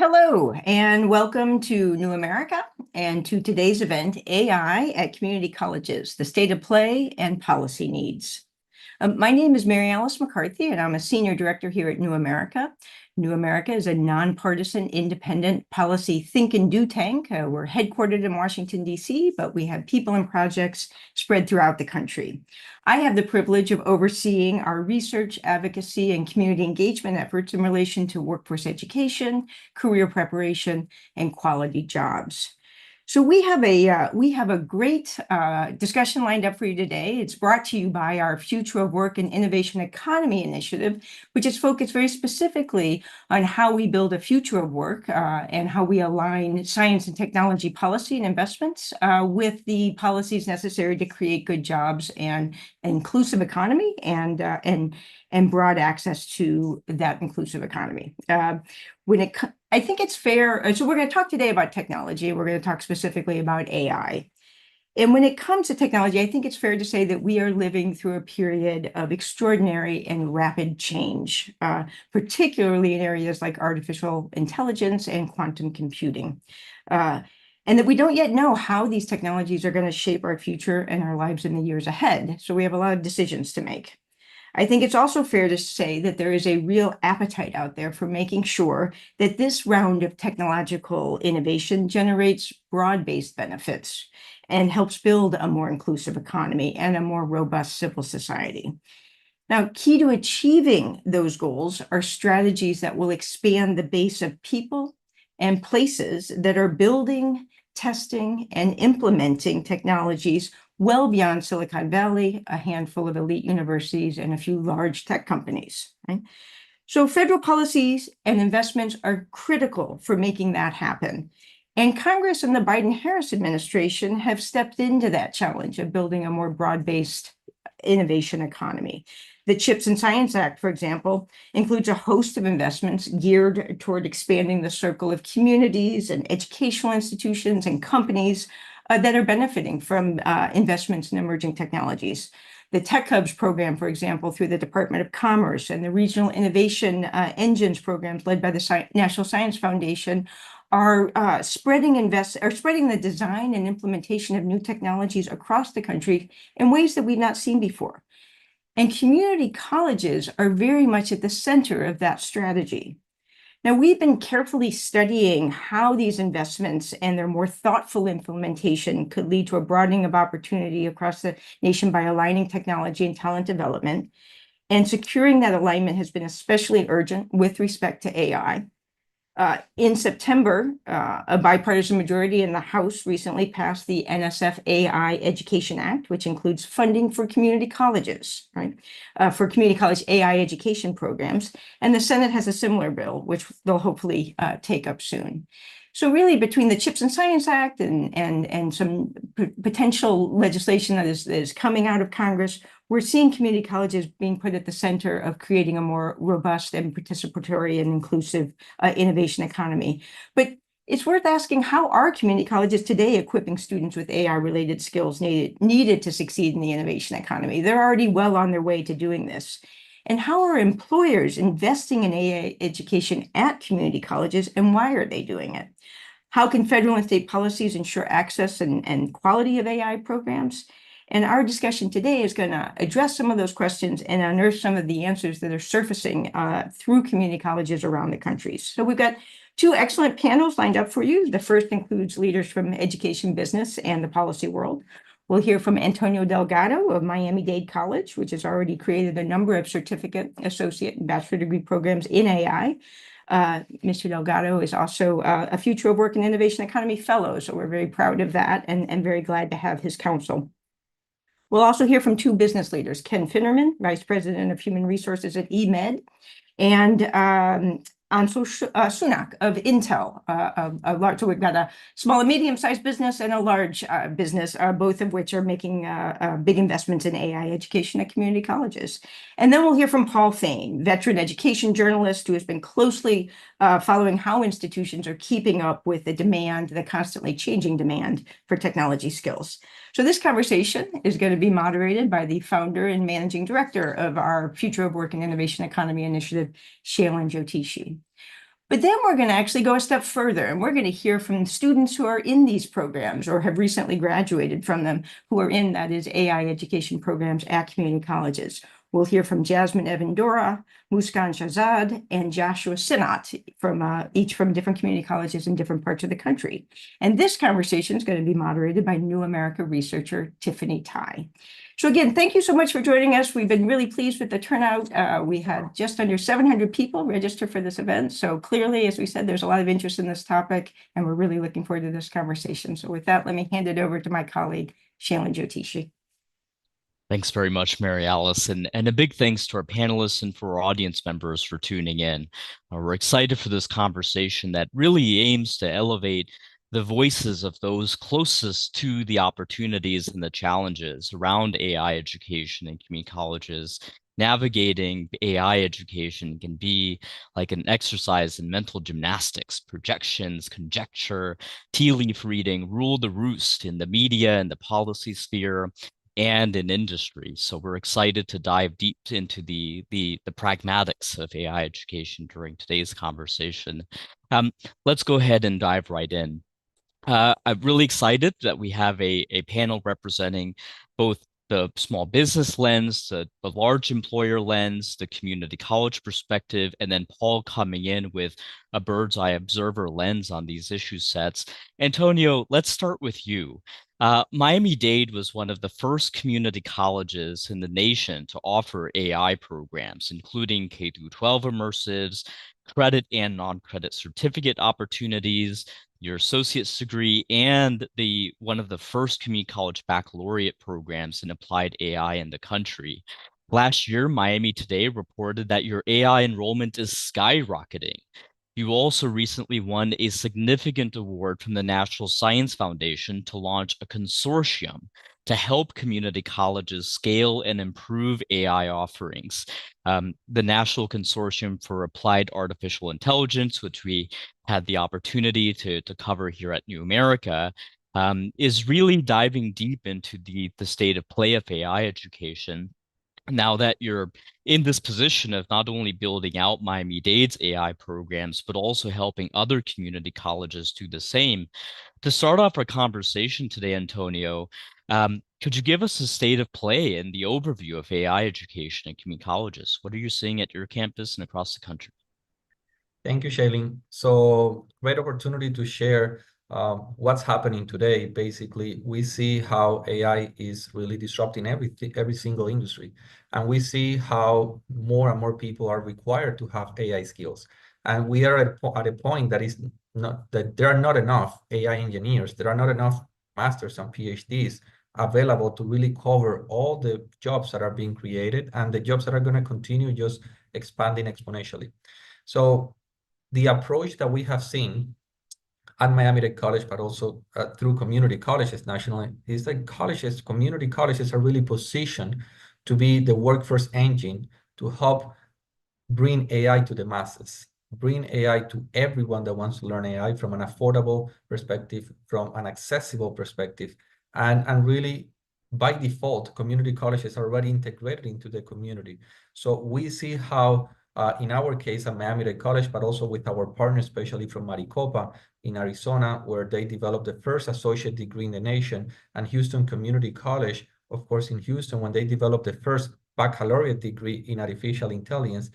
Hello, and welcome to New America and to today's event, AI at Community Colleges, the State of Play and Policy Needs. My name is Mary Alice McCarthy, and I'm a Senior Director here at New America. New America is a nonpartisan, independent policy think and do tank. We're headquartered in Washington, D.C., but we have people and projects spread throughout the country. I have the privilege of overseeing our research, advocacy, and community engagement efforts in relation to workforce education, career preparation, and quality jobs. So we have a great discussion lined up for you today. It's brought to you by our Future of Work and Innovation Economy initiative, which is focused very specifically on how we build a future of work and how we align science and technology policy and investments with the policies necessary to create good jobs and an inclusive economy and broad access to that inclusive economy. I think it's fair. So we're going to talk today about technology. We're going to talk specifically about AI. And when it comes to technology, I think it's fair to say that we are living through a period of extraordinary and rapid change, particularly in areas like artificial intelligence and quantum computing. And that we don't yet know how these technologies are going to shape our future and our lives in the years ahead. So we have a lot of decisions to make. I think it's also fair to say that there is a real appetite out there for making sure that this round of technological innovation generates broad-based benefits and helps build a more inclusive economy and a more robust civil society. Now, key to achieving those goals are strategies that will expand the base of people and places that are building, testing, and implementing technologies well beyond Silicon Valley, a handful of elite universities, and a few large tech companies. Right? So federal policies and investments are critical for making that happen. And Congress and the Biden-Harris administration have stepped into that challenge of building a more broad-based innovation economy. The CHIPS and Science Act, for example, includes a host of investments geared toward expanding the circle of communities and educational institutions and companies that are benefiting from investments in emerging technologies. The Tech Hubs program, for example, through the Department of Commerce, and the Regional Innovation Engines programs led by the National Science Foundation are spreading the design and implementation of new technologies across the country in ways that we've not seen before. And community colleges are very much at the center of that strategy. Now, we've been carefully studying how these investments and their more thoughtful implementation could lead to a broadening of opportunity across the nation by aligning technology and talent development. And securing that alignment has been especially urgent with respect to AI. In September, a bipartisan majority in the House recently passed the NSF AI Education Act, which includes funding for community colleges, right? For community college AI education programs. And the Senate has a similar bill, which they'll hopefully take up soon. So really, between the CHIPS and Science Act and some potential legislation that is coming out of Congress, we're seeing community colleges being put at the center of creating a more robust and participatory and inclusive innovation economy. But it's worth asking, how are community colleges today equipping students with AI-related skills needed to succeed in the innovation economy? They're already well on their way to doing this. And how are employers investing in AI education at community colleges, and why are they doing it? How can federal and state policies ensure access and quality of AI programs? And our discussion today is going to address some of those questions and unearth some of the answers that are surfacing through community colleges around the country. So we've got two excellent panels lined up for you. The first includes leaders from education, business, and the policy world. We'll hear from Antonio Delgado of Miami-Dade College, which has already created a number of certificate, associate, and bachelor degree programs in AI. Mr. Delgado is also a Future of Work and Innovation Economy Fellow, so we're very proud of that and very glad to have his counsel. We'll also hear from two business leaders, Ken Finnerman, Vice President of Human Resources at eMed, and Ansel Sunak of Intel, so we've got a small and medium-sized business and a large business, both of which are making big investments in AI education at community colleges. And then we'll hear from Paul Fain, veteran education journalist who has been closely following how institutions are keeping up with the constantly changing demand for technology skills. So this conversation is going to be moderated by the founder and managing director of our Future of Work and Innovation Economy initiative, Shailin Jyotishi. But then we're going to actually go a step further, and we're going to hear from students who are in these programs or have recently graduated from them, who are in, that is, AI education programs at community colleges. We'll hear from Jasmine Evandora, Muskan Shahzad, and Joshua Sinat, each from different community colleges in different parts of the country. And this conversation is going to be moderated by New America researcher Tiffany Tai. So again, thank you so much for joining us. We've been really pleased with the turnout. We had just under 700 people register for this event. So clearly, as we said, there's a lot of interest in this topic, and we're really looking forward to this conversation. So with that, let me hand it over to my colleague, Shailin Jyotishi. Thanks very much, Mary Alice, and a big thanks to our panelists and for our audience members for tuning in. We're excited for this conversation that really aims to elevate the voices of those closest to the opportunities and the challenges around AI education in community colleges. Navigating AI education can be like an exercise in mental gymnastics, projections, conjecture, tea leaf reading, rule the roost in the media and the policy sphere and in industry. So we're excited to dive deep into the pragmatics of AI education during today's conversation. Let's go ahead and dive right in. I'm really excited that we have a panel representing both the small business lens, the large employer lens, the community college perspective, and then Paul coming in with a bird's eye observer lens on these issue sets. Antonio, let's start with you. Miami-Dade was one of the first community colleges in the nation to offer AI programs, including K-12 immersives, credit and non-credit certificate opportunities, your associate's degree, and one of the first community college baccalaureate programs in applied AI in the country. Last year, Miami Today reported that your AI enrollment is skyrocketing. You also recently won a significant award from the National Science Foundation to launch a consortium to help community colleges scale and improve AI offerings. The National Consortium for Applied Artificial Intelligence, which we had the opportunity to cover here at New America, is really diving deep into the state of play of AI education. Now that you're in this position of not only building out Miami-Dade's AI programs, but also helping other community colleges do the same. To start off our conversation today, Antonio, could you give us a state of play and the overview of AI education in community colleges? What are you seeing at your campus and across the country? Thank you, Shailin. So great opportunity to share what's happening today. Basically, we see how AI is really disrupting every single industry. And we see how more and more people are required to have AI skills. And we are at a point that is not that there are not enough AI engineers, there are not enough masters and PhDs available to really cover all the jobs that are being created and the jobs that are going to continue just expanding exponentially. So the approach that we have seen at Miami-Dade College, but also through community colleges nationally, is that community colleges are really positioned to be the workforce engine to help bring AI to the masses, bring AI to everyone that wants to learn AI from an affordable perspective, from an accessible perspective, and really by default, community colleges are already integrated into the community. So we see how in our case at Miami-Dade College, but also with our partners, especially from Maricopa in Arizona, where they developed the first associate degree in the nation, and Houston Community College, of course, in Houston, when they developed the first baccalaureate degree in artificial intelligence.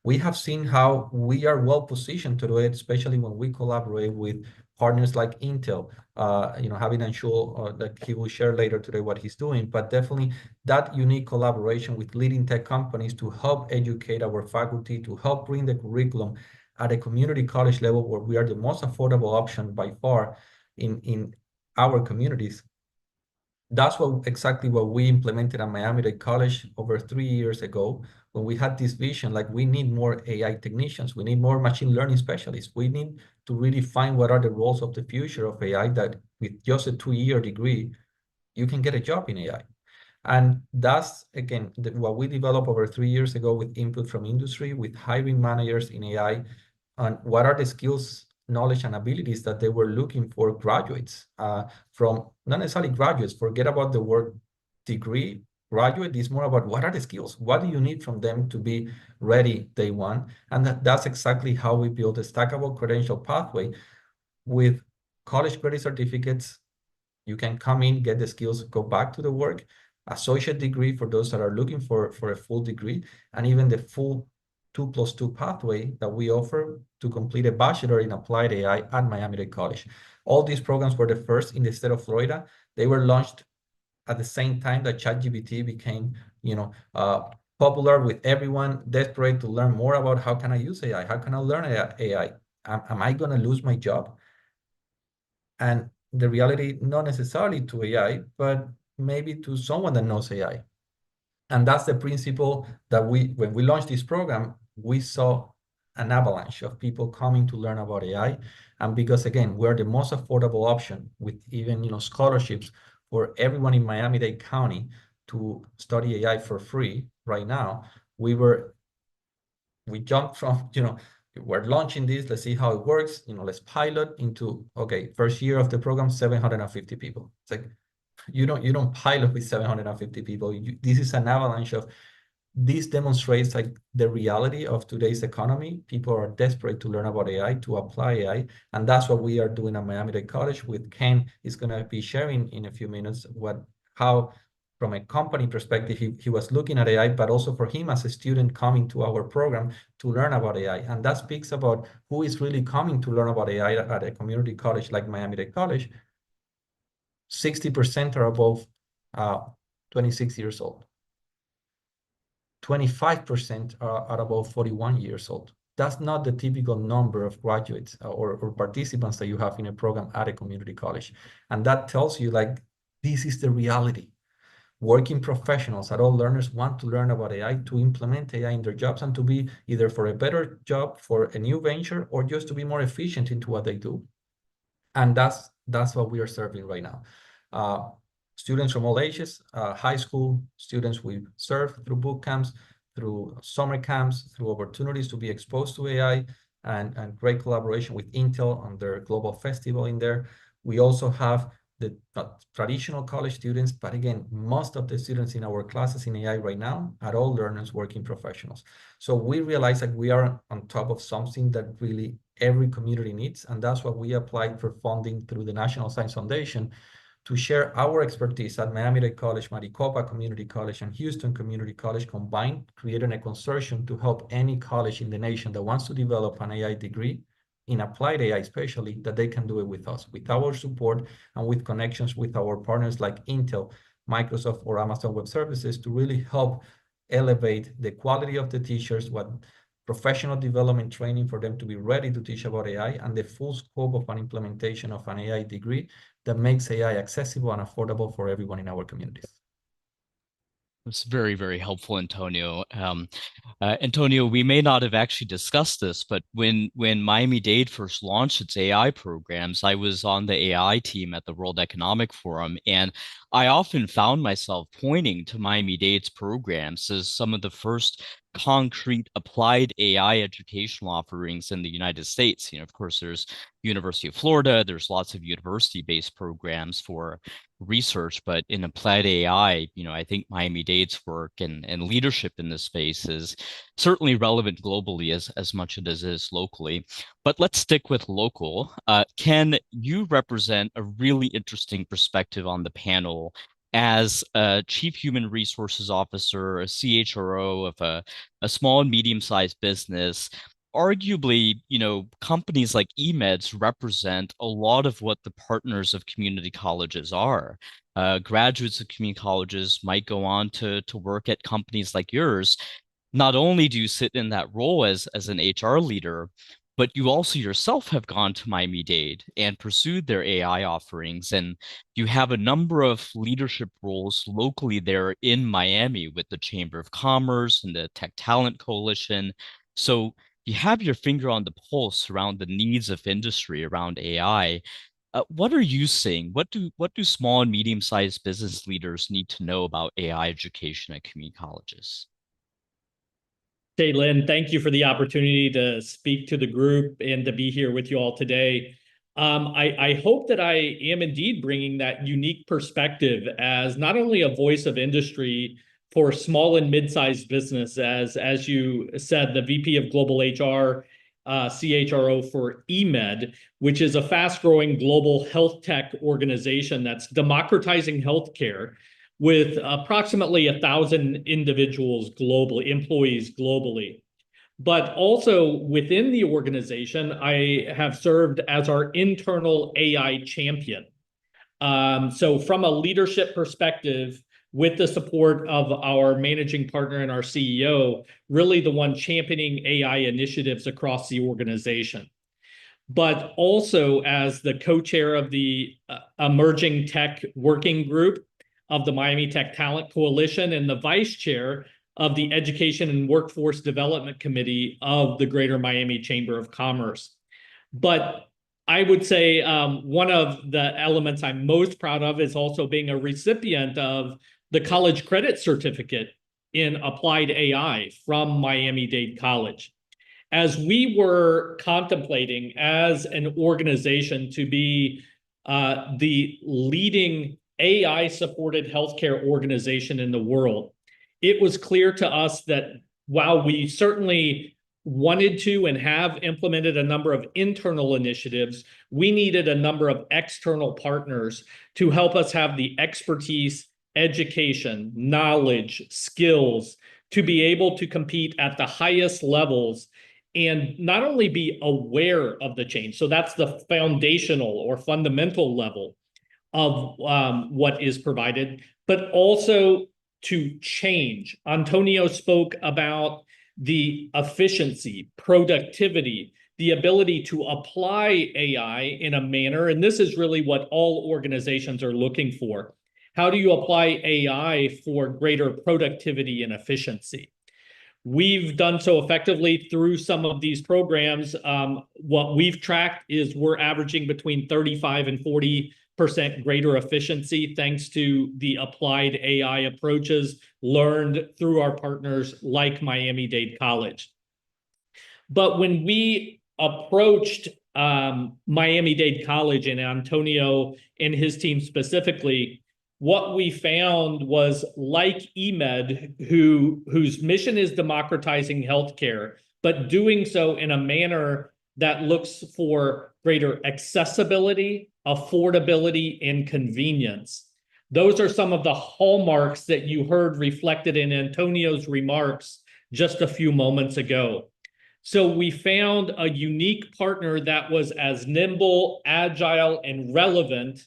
We have seen how we are well positioned to do it, especially when we collaborate with partners like Intel, having Anshul that he will share later today what he's doing, but definitely that unique collaboration with leading tech companies to help educate our faculty, to help bring the curriculum at a community college level where we are the most affordable option by far in our communities. That's exactly what we implemented at Miami-Dade College over 3 years ago, when we had this vision, like we need more AI technicians, we need more machine learning specialists, we need to really find what are the roles of the future of AI that with just a 2-year degree, you can get a job in AI. And that's, again, what we developed over 3 years ago with input from industry, with hiring managers in AI, and what are the skills, knowledge, and abilities that they were looking for graduates from, not necessarily graduates, forget about the word degree, graduate, it's more about what are the skills? What do you need from them to be ready day one? And that's exactly how we build a stackable credential pathway with college credit certificates. You can come in, get the skills, go back to the work, associate degree for those that are looking for a full degree, and even the full 2+2 pathway that we offer to complete a bachelor in applied AI at Miami-Dade College. All these programs were the first in the state of Florida. They were launched at the same time that ChatGPT became, popular, with everyone desperate to learn more about how can I use AI? How can I learn AI? Am I going to lose my job? And the reality, not necessarily to AI, but maybe to someone that knows AI. And that's the principle that when we launched this program, we saw an avalanche of people coming to learn about AI. And because, again, we're the most affordable option with even, scholarships for everyone in Miami-Dade County to study AI for free right now, we jumped from, we're launching this, let's see how it works, let's pilot, into, okay, first year of the program, 750 people. It's like, you don't pilot with 750 people. This is an avalanche of, this demonstrates like the reality of today's economy. People are desperate to learn about AI, to apply AI. And that's what we are doing at Miami-Dade College with Ken. Is going to be sharing in a few minutes how from a company perspective, he was looking at AI, but also for him as a student coming to our program to learn about AI. And that speaks about who is really coming to learn about AI at a community college like Miami-Dade College. 60% are above 26 years old. 25% are above 41 years old. That's not the typical number of graduates or participants that you have in a program at a community college. And that tells you, like, this is the reality. Working professionals, adult learners, want to learn about AI, to implement AI in their jobs, and to be either for a better job, for a new venture, or just to be more efficient into what they do. And that's what we are serving right now. Students from all ages, high school students we serve through boot camps, through summer camps, through opportunities to be exposed to AI, and great collaboration with Intel on their global festival in there. We also have the traditional college students, but again, most of the students in our classes in AI right now are all learners, working professionals. So we realize that we are on top of something that really every community needs, and that's what we applied for funding through the National Science Foundation, to share our expertise at Miami-Dade College, Maricopa Community College, and Houston Community College combined, creating a consortium to help any college in the nation that wants to develop an AI degree, in applied AI especially, that they can do it with us, with our support, and with connections with our partners like Intel, Microsoft, or Amazon Web Services, to really help elevate the quality of the teachers, what professional development training for them to be ready to teach about AI, and the full scope of an implementation of an AI degree that makes AI accessible and affordable for everyone in our communities. It's very, very helpful, Antonio. Antonio, we may not have actually discussed this, but when Miami-Dade first launched its AI programs, I was on the AI team at the World Economic Forum, and I often found myself pointing to Miami-Dade's programs as some of the first concrete applied AI educational offerings in the United States. Of course, there's University of Florida, there's lots of university-based programs for research, but in applied AI, I think Miami-Dade's work and leadership in this space is certainly relevant globally as much as it is locally. But let's stick with local. Ken, you represent a really interesting perspective on the panel as a Chief Human Resources Officer, a CHRO of a small and medium-sized business. Arguably, companies like eMeds represent a lot of what the partners of community colleges are. Graduates of community colleges might go on to work at companies like yours. Not only do you sit in that role as an HR leader, but you also yourself have gone to Miami-Dade and pursued their AI offerings. And you have a number of leadership roles locally there in Miami with the Chamber of Commerce and the Tech Talent Coalition. So you have your finger on the pulse around the needs of industry around AI. What are you seeing? What do small and medium-sized business leaders need to know about AI education at community colleges? Lynn, thank you for the opportunity to speak to the group and to be here with you all today. I hope that I am indeed bringing that unique perspective as not only a voice of industry for small and mid-sized business, as you said, the VP of Global HR, CHRO for eMed, which is a fast-growing global health tech organization that's democratizing healthcare with approximately 1,000 individuals globally, employees globally. But also within the organization, I have served as our internal AI champion. So from a leadership perspective, with the support of our managing partner and our CEO, really the one championing AI initiatives across the organization. But also as the co-chair of the Emerging Tech Working Group of the Miami Tech Talent Coalition and the vice chair of the Education and Workforce Development Committee of the Greater Miami Chamber of Commerce. But I would say one of the elements I'm most proud of is also being a recipient of the college credit certificate in applied AI from Miami-Dade College. As we were contemplating as an organization to be the leading AI-supported healthcare organization in the world, it was clear to us that while we certainly wanted to and have implemented a number of internal initiatives, we needed a number of external partners to help us have the expertise, education, knowledge, skills to be able to compete at the highest levels and not only be aware of the change. So that's the foundational or fundamental level of what is provided, but also to change. Antonio spoke about the efficiency, productivity, the ability to apply AI in a manner, and this is really what all organizations are looking for. How do you apply AI for greater productivity and efficiency? We've done so effectively through some of these programs. What we've tracked is we're averaging between 35 and 40% greater efficiency thanks to the applied AI approaches learned through our partners like Miami-Dade College. But when we approached Miami-Dade College and Antonio and his team specifically, what we found was like eMed, whose mission is democratizing healthcare, but doing so in a manner that looks for greater accessibility, affordability, and convenience. Those are some of the hallmarks that you heard reflected in Antonio's remarks just a few moments ago. So we found a unique partner that was as nimble, agile, and relevant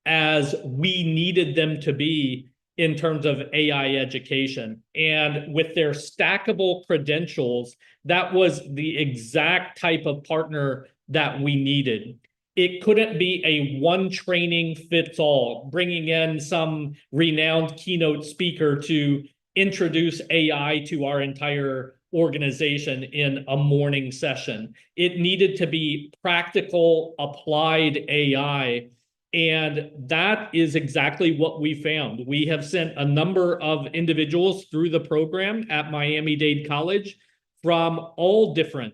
as we needed them to be in terms of AI education. And with their stackable credentials, that was the exact type of partner that we needed. It couldn't be a one training fits all, bringing in some renowned keynote speaker to introduce AI to our entire organization in a morning session. It needed to be practical, applied AI. And that is exactly what we found. We have sent a number of individuals through the program at Miami-Dade College from all different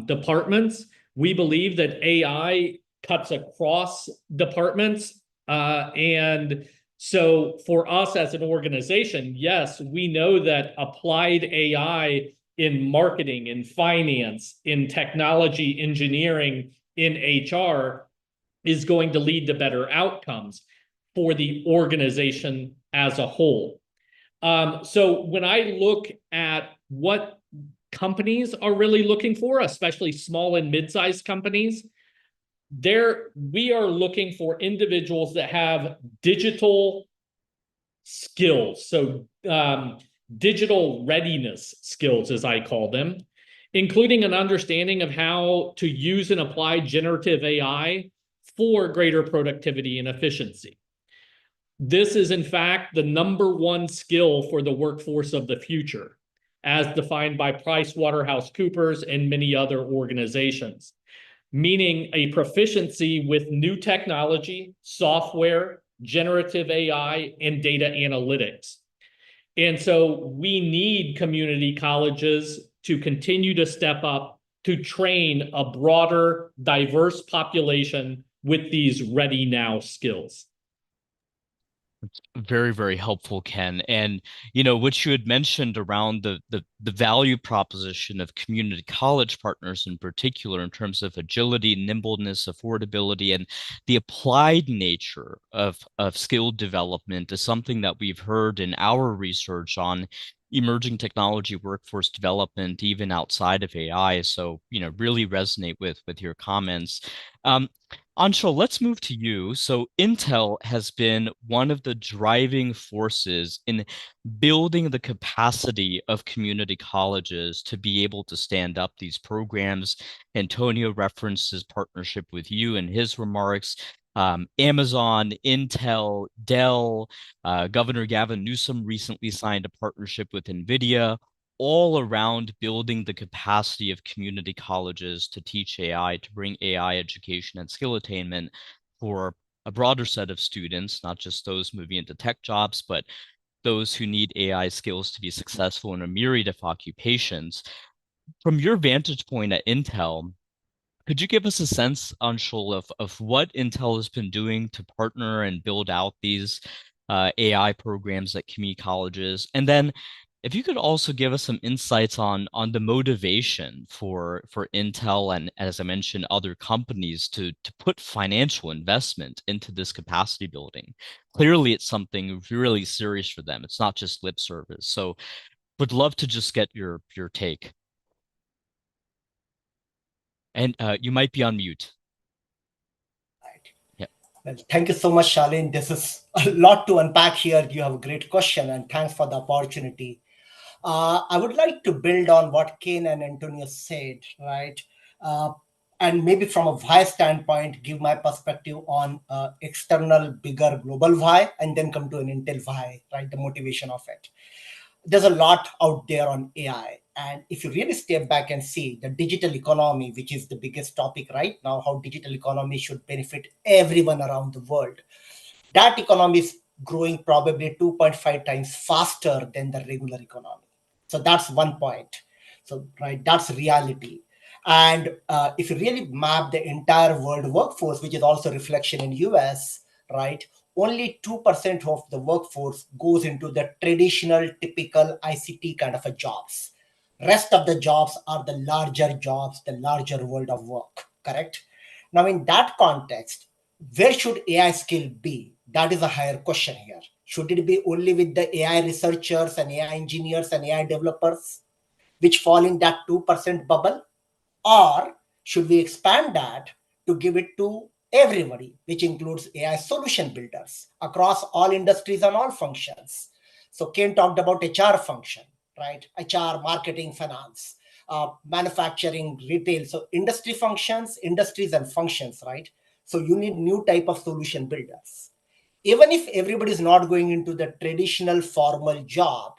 departments. We believe that AI cuts across departments. And so for us as an organization, yes, we know that applied AI in marketing, in finance, in technology, engineering, in HR is going to lead to better outcomes for the organization as a whole. So when I look at what companies are really looking for, especially small and mid-sized companies, we are looking for individuals that have digital skills, so digital readiness skills, as I call them, including an understanding of how to use and apply generative AI for greater productivity and efficiency. This is, in fact, the #1 skill for the workforce of the future, as defined by PricewaterhouseCoopers and many other organizations, meaning a proficiency with new technology, software, generative AI, and data analytics. And so we need community colleges to continue to step up to train a broader, diverse population with these ready now skills. Very, very helpful, Ken. And what you had mentioned around the value proposition of community college partners in particular, in terms of agility, nimbleness, affordability, and the applied nature of skill development is something that we've heard in our research on emerging technology workforce development, even outside of AI. So, really resonate with your comments. Anshul, let's move to you. So Intel has been one of the driving forces in building the capacity of community colleges to be able to stand up these programs. Antonio referenced his partnership with you in his remarks. Amazon, Intel, Dell, Governor Gavin Newsom recently signed a partnership with NVIDIA, all around building the capacity of community colleges to teach AI, to bring AI education and skill attainment for a broader set of students, not just those moving into tech jobs, but those who need AI skills to be successful in a myriad of occupations. From your vantage point at Intel, could you give us a sense, Anshul, of what Intel has been doing to partner and build out these AI programs at community colleges? And then if you could also give us some insights on the motivation for Intel and, as I mentioned, other companies to put financial investment into this capacity building. Clearly, it's something really serious for them. It's not just lip service. So would love to just get your take. And you might be on mute. Right. Yeah. Well, thank you so much, Shalin. This is a lot to unpack here. You have a great question, and thanks for the opportunity. I would like to build on what Kane and Antonio said, right? And maybe from a why standpoint, give my perspective on external, bigger global why, and then come to an Intel why, right? The motivation of it. There's a lot out there on AI. And if you really step back and see the digital economy, which is the biggest topic right now, how digital economy should benefit everyone around the world, that economy is growing probably 2.5 times faster than the regular economy. So that's one point. So, right, that's reality. And if you really map the entire world workforce, which is also reflection in US, right, only 2% of the workforce goes into the traditional, typical ICT kind of a jobs. Rest of the jobs are the larger jobs, the larger world of work, correct? Now, in that context, where should AI skill be? That is a higher question here. Should it be only with the AI researchers and AI engineers and AI developers, which fall in that 2% bubble? Or should we expand that to give it to everybody, which includes AI solution builders across all industries and all functions? So Ken talked about HR function, right? HR, marketing, finance, manufacturing, retail. So industry functions, industries and functions, right? So you need new type of solution builders. Even if everybody is not going into the traditional formal job,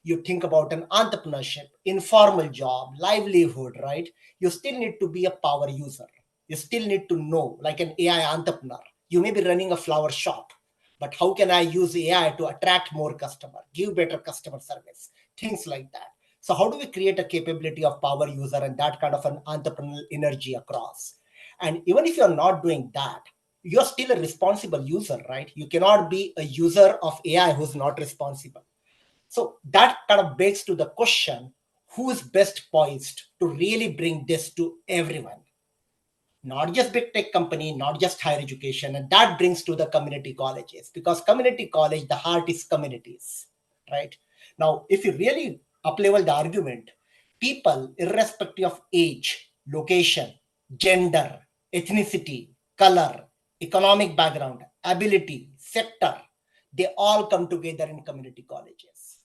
you think about an entrepreneurship, informal job, livelihood, right? You still need to be a power user. You still need to know, like an AI entrepreneur. You may be running a flower shop, but how can I use AI to attract more customer, give better customer service, things like that. So how do we create a capability of power user and that kind of an entrepreneurial energy across? And even if you're not doing that, you're still a responsible user, right? You cannot be a user of AI who's not responsible. So that kind of begs to the question, who is best poised to really bring this to everyone? Not just big tech company, not just higher education. And that brings to the community colleges, because community college, the heart is communities, right? Now, if you really up-level the argument, people, irrespective of age, location, gender, ethnicity, color, economic background, ability, sector, they all come together in community colleges.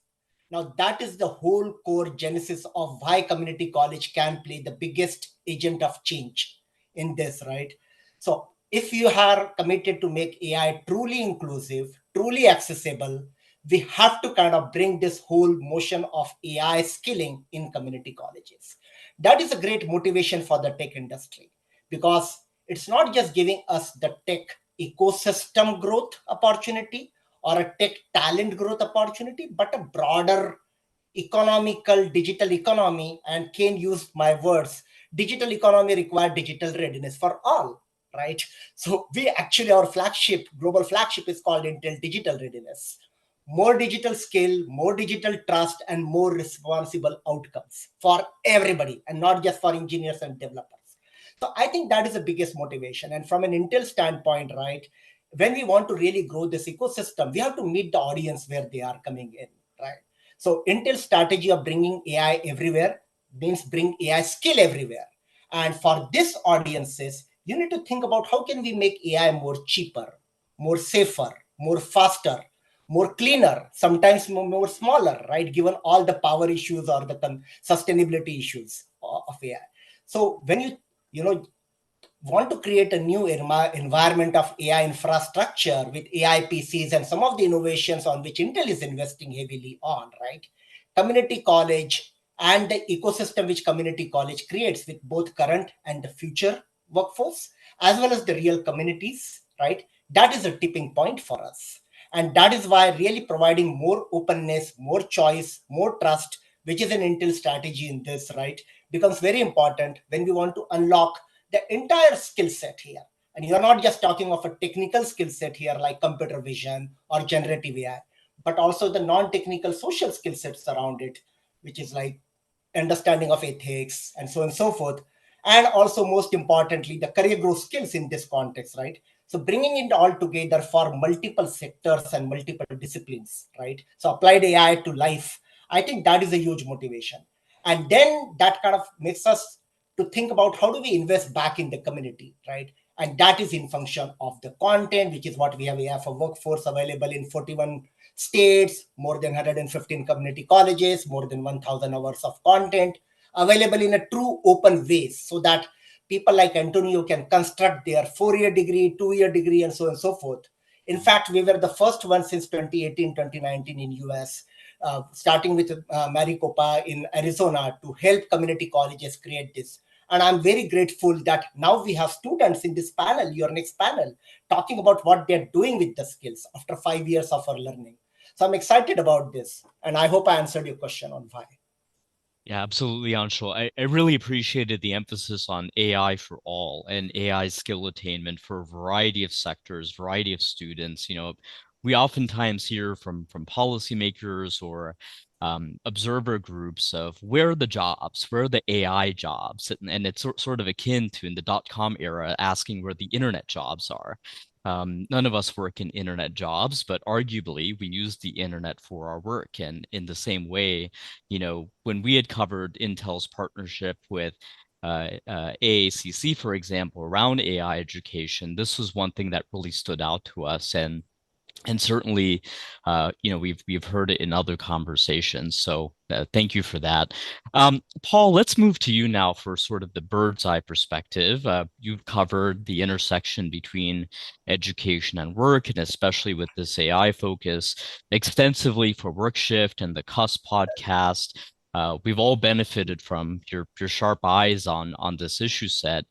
Now, that is the whole core genesis of why community college can play the biggest agent of change in this, right? So if you are committed to make AI truly inclusive, truly accessible, we have to kind of bring this whole motion of AI skilling in community colleges. That is a great motivation for the tech industry, because it's not just giving us the tech ecosystem growth opportunity or a tech talent growth opportunity, but a broader economical digital economy, and Kane used my words, Digital economy requires digital readiness for all, right? So we actually, our flagship, global flagship is called Intel Digital Readiness. More digital skill, more digital trust, and more responsible outcomes for everybody, and not just for engineers and developers. So I think that is the biggest motivation. And from an Intel standpoint, right, when we want to really grow this ecosystem, we have to meet the audience where they are coming in, right? So Intel's strategy of bringing AI everywhere means bring AI skill everywhere. And for this audiences, you need to think about how can we make AI more cheaper, more safer, more faster, more cleaner, sometimes more smaller, right? Given all the power issues or the sustainability issues of AI. So when you know want to create a new environment of AI infrastructure with AI PCs and some of the innovations on which Intel is investing heavily on, right? Community college and the ecosystem which community college creates with both current and the future workforce, as well as the real communities, right? That is a tipping point for us. And that is why really providing more openness, more choice, more trust, which is an Intel strategy in this, right, becomes very important when we want to unlock the entire skill set here. And you're not just talking of a technical skill set here like computer vision or generative AI, but also the non-technical social skill sets around it, which is like understanding of ethics and so on and so forth. And also, most importantly, the career growth skills in this context, right? So bringing it all together for multiple sectors and multiple disciplines, right? So applied AI to life, I think that is a huge motivation. And then that kind of makes us to think about how do we invest back in the community, right? And that is in function of the content, which is what we have a workforce available in 41 states, more than 115 community colleges, more than 1,000 hours of content available in a true open ways, so that people like Antonio can construct their 4-year degree, 2-year degree, and so on and so forth. In fact, we were the first one since 2018, 2019 in US, starting with Maricopa in Arizona to help community colleges create this. And I'm very grateful that now we have students in this panel, your next panel, talking about what they're doing with the skills after 5 years of our learning. So I'm excited about this. And I hope I answered your question on why. Yeah, absolutely, Anshul. I really appreciated the emphasis on AI for all and AI skill attainment for a variety of sectors, variety of students. We oftentimes hear from policymakers or observer groups of where are the jobs, where are the AI jobs, and it's sort of akin to in the dot-com era asking where the internet jobs are. None of us work in internet jobs, but arguably we use the internet for our work. And in the same way, when we had covered Intel's partnership with AACC, for example, around AI education, this was one thing that really stood out to us. And certainly, we've heard it in other conversations. So thank you for that. Paul, let's move to you now for sort of the bird's eye perspective. You've covered the intersection between education and work, and especially with this AI focus, extensively for WorkShift and the Cusp podcast. We've all benefited from your sharp eyes on this issue set.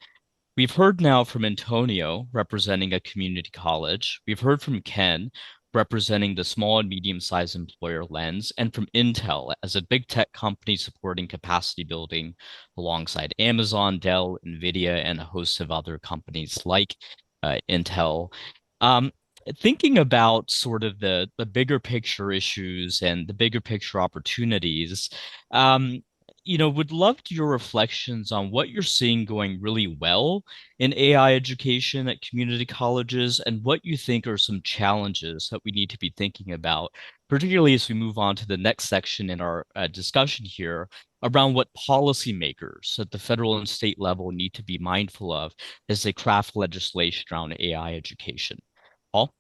We've heard now from Antonio, representing a community college. We've heard from Ken, representing the small and medium-sized employer lens, and from Intel as a big tech company supporting capacity building alongside Amazon, Dell, NVIDIA, and a host of other companies like Intel. Thinking about sort of the bigger picture issues and the bigger picture opportunities, would love your reflections on what you're seeing going really well in AI education at community colleges and what you think are some challenges that we need to be thinking about, particularly as we move on to the next section in our discussion here around what policymakers at the federal and state level need to be mindful of as they craft legislation around AI education. Paul?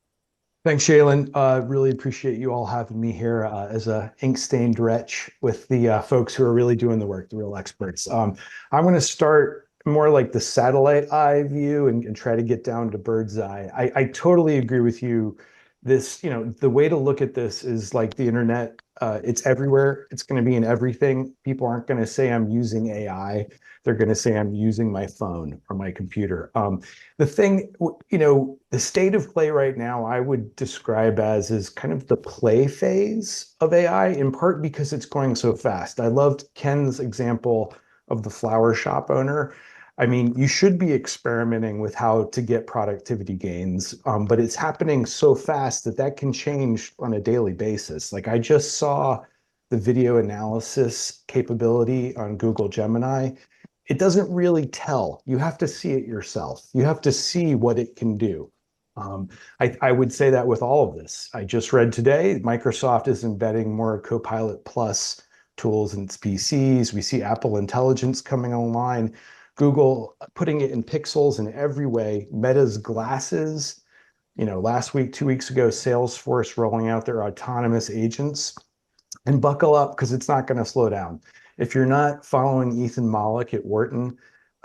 Thanks, Shaylin. Really appreciate you all having me here as a ink-stained wretch with the folks who are really doing the work, the real experts. I'm going to start more like the satellite eye view and try to get down to bird's eye. I totally agree with you. The way to look at this is like the internet. It's everywhere. It's going to be in everything. People aren't going to say I'm using AI. They're going to say I'm using my phone or my computer. The thing, the state of play right now, I would describe as is kind of the play phase of AI, in part because it's going so fast. I loved Ken's example of the flower shop owner. I mean, you should be experimenting with how to get productivity gains, but it's happening so fast that that can change on a daily basis. Like I just saw the video analysis capability on Google Gemini. It doesn't really tell. You have to see it yourself. You have to see what it can do. I would say that with all of this. I just read today, Microsoft is embedding more Copilot Plus tools in its PCs. We see Apple Intelligence coming online. Google putting it in pixels in every way. Meta's glasses. Last week, 2 weeks ago, Salesforce rolling out their autonomous agents. And buckle up because it's not going to slow down. If you're not following Ethan Mollick at Wharton,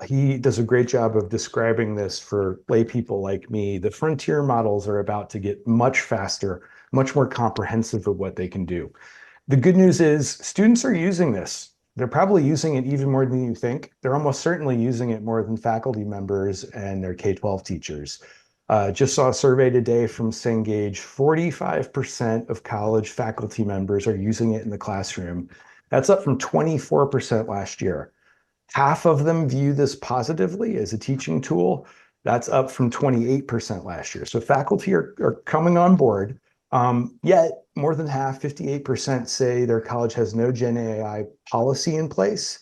he does a great job of describing this for lay people like me. The frontier models are about to get much faster, much more comprehensive of what they can do. The good news is students are using this. They're probably using it even more than you think. They're almost certainly using it more than faculty members and their K-12 teachers. Just saw a survey today from Cengage, 45% of college faculty members are using it in the classroom. That's up from 24% last year. Half of them view this positively as a teaching tool. That's up from 28% last year. So faculty are coming on board. Yet more than half, 58%, say their college has no Gen AI policy in place.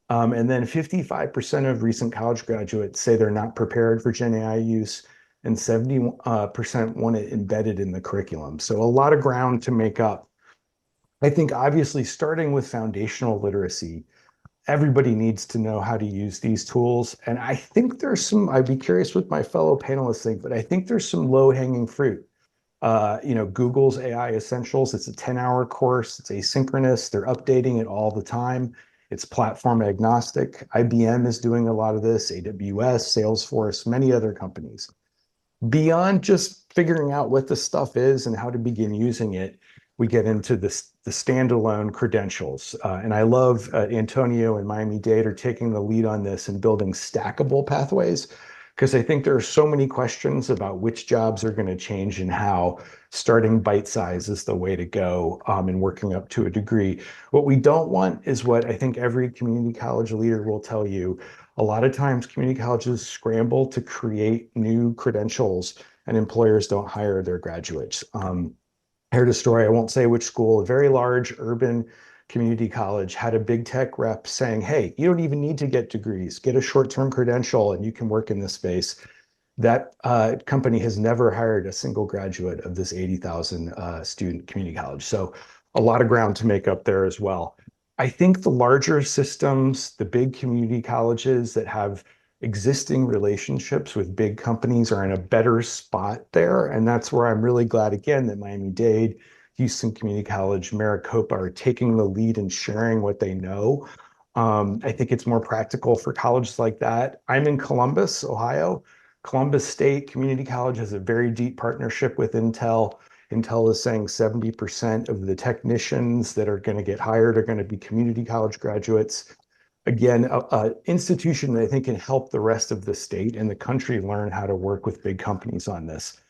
And then 55% of recent college graduates say they're not prepared for Gen AI use, and 70% want it embedded in the curriculum. So a lot of ground to make up. I think obviously starting with foundational literacy, everybody needs to know how to use these tools. And I think there's some, I'd be curious what my fellow panelists think, but I think there's some low-hanging fruit. Google's AI Essentials, it's a 10-hour course. It's asynchronous. They're updating it all the time. It's platform agnostic. IBM is doing a lot of this, AWS, Salesforce, many other companies. Beyond just figuring out what the stuff is and how to begin using it, we get into the standalone credentials. And I love Antonio and Miami-Dade are taking the lead on this and building stackable pathways, because I think there are so many questions about which jobs are going to change and how. Starting bite size is the way to go, and working up to a degree. What we don't want is what I think every community college leader will tell you. A lot of times community colleges scramble to create new credentials and employers don't hire their graduates. I heard a story, I won't say which school, a very large urban community college had a big tech rep saying, hey, you don't even need to get degrees, get a short-term credential and you can work in this space. That company has never hired a single graduate of this 80,000 student community college. So a lot of ground to make up there as well. I think the larger systems, the big community colleges that have existing relationships with big companies are in a better spot there. And that's where I'm really glad, again, that Miami-Dade, Houston Community College, Maricopa are taking the lead and sharing what they know. I think it's more practical for colleges like that. I'm in Columbus, Ohio. Columbus State Community College has a very deep partnership with Intel. Intel is saying 70% of the technicians that are going to get hired are going to be community college graduates. Again, an institution that I think can help the rest of the state and the country learn how to work with big companies on this.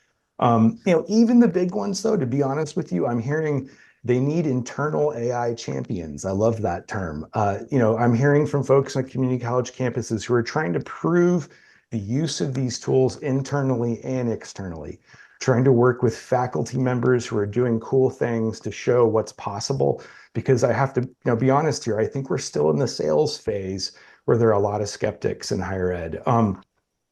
Even the big ones, though, to be honest with you, I'm hearing they need internal AI champions. I love that term. I'm hearing from folks on community college campuses who are trying to prove the use of these tools internally and externally, trying to work with faculty members who are doing cool things to show what's possible. Because I have to be honest here, I think we're still in the sales phase where there are a lot of skeptics in higher ed.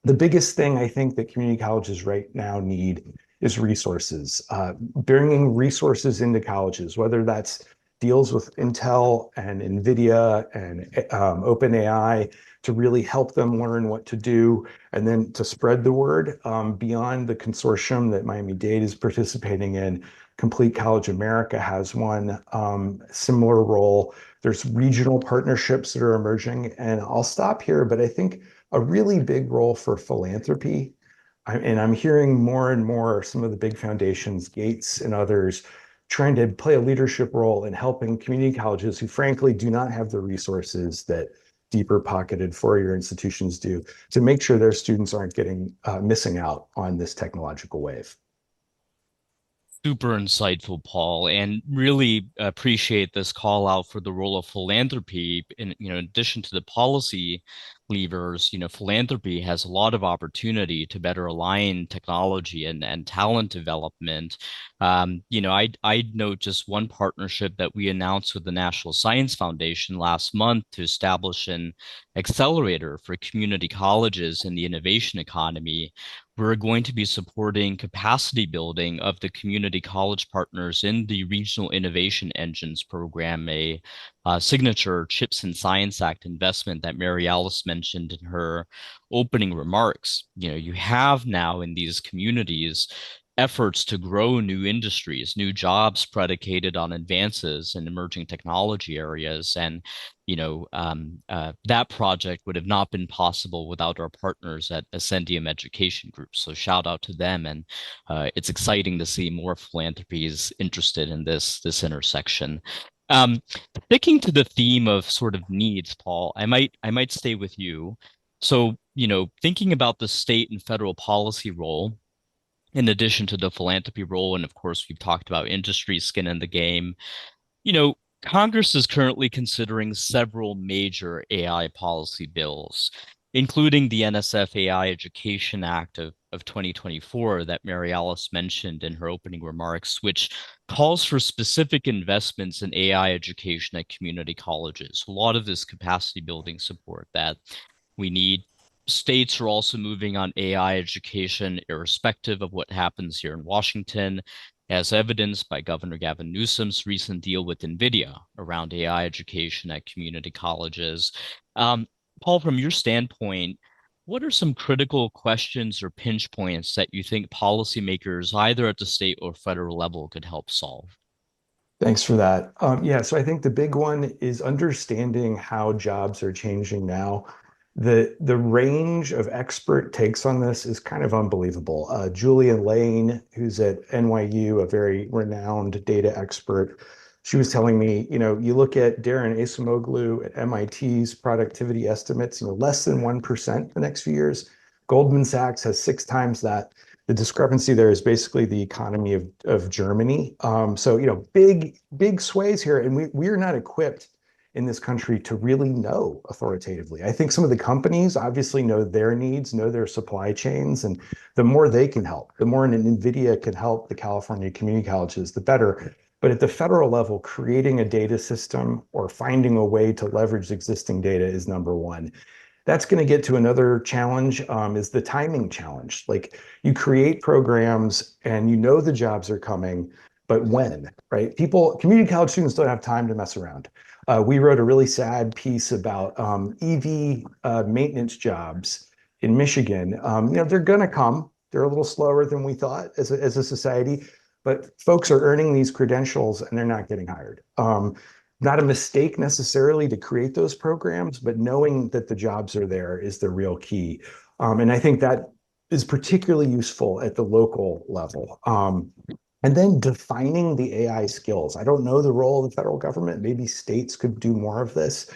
The biggest thing I think that community colleges right now need is resources. Bringing resources into colleges, whether that's deals with Intel and NVIDIA and OpenAI to really help them learn what to do, and then to spread the word beyond the consortium that Miami-Dade is participating in. Complete College America has one similar role. There's regional partnerships that are emerging, and I'll stop here, but I think a really big role for philanthropy. And I'm hearing more and more some of the big foundations, Gates and others, trying to play a leadership role in helping community colleges who frankly do not have the resources that deeper pocketed four-year institutions do, to make sure their students aren't getting missing out on this technological wave. Super insightful, Paul, and really appreciate this call out for the role of philanthropy. In addition to the policy levers, philanthropy has a lot of opportunity to better align technology and talent development. I'd note just one partnership that we announced with the National Science Foundation last month to establish an accelerator for community colleges in the innovation economy. We're going to be supporting capacity building of the community college partners in the Regional Innovation Engines program, a signature CHIPS and Science Act investment that Mary Alice mentioned in her opening remarks. You have now in these communities efforts to grow new industries, new jobs predicated on advances in emerging technology areas. And that project would have not been possible without our partners at Ascendium Education Group. So shout out to them. And it's exciting to see more philanthropies interested in this intersection. Sticking to the theme of sort of needs, Paul, I might stay with you. So, thinking about the state and federal policy role, in addition to the philanthropy role, and of course, we've talked about industry skin in the game. You know, Congress is currently considering several major AI policy bills, including the NSF AI Education Act of 2024 that Mary Alice mentioned in her opening remarks, which calls for specific investments in AI education at community colleges. A lot of this capacity building support that we need. States are also moving on AI education, irrespective of what happens here in Washington, as evidenced by Governor Gavin Newsom's recent deal with NVIDIA around AI education at community colleges. Paul, from your standpoint, what are some critical questions or pinch points that you think policymakers, either at the state or federal level, could help solve? Thanks for that. Yeah, so I think the big one is understanding how jobs are changing now. The range of expert takes on this is kind of unbelievable. Julia Lane, who's at NYU, a very renowned data expert, she was telling me, you look at Darren Acemoglu at MIT's productivity estimates, less than 1% the next few years. Goldman Sachs has 6 times that. The discrepancy there is basically the economy of Germany. So, big sways here, and we are not equipped in this country to really know authoritatively. I think some of the companies obviously know their needs, know their supply chains, and the more they can help, the more an NVIDIA can help the California community colleges, the better. But at the federal level, creating a data system or finding a way to leverage existing data is number one. That's going to get to another challenge, is the timing challenge. Like, you create programs and the jobs are coming, but when, right? Community college students don't have time to mess around. We wrote a really sad piece about EV maintenance jobs in Michigan. They're going to come. They're a little slower than we thought as a society, but folks are earning these credentials and they're not getting hired. Not a mistake necessarily to create those programs, but knowing that the jobs are there is the real key. And I think that is particularly useful at the local level. And then defining the AI skills. I don't know the role of the federal government. Maybe states could do more of this,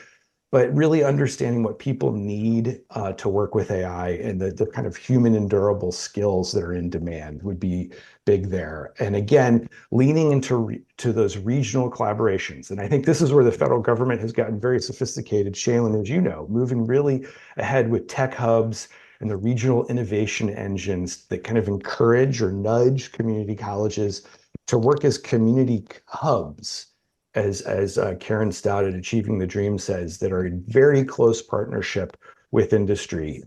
but really understanding what people need to work with AI and the kind of human and durable skills that are in demand would be big there. And again, leaning into those regional collaborations. And I think this is where the federal government has gotten very sophisticated, Shaylin, as you know, moving really ahead with tech hubs and the regional innovation engines that kind of encourage or nudge community colleges to work as community hubs, as Karen Stout at Achieving the Dream says, that are in very close partnership with industry.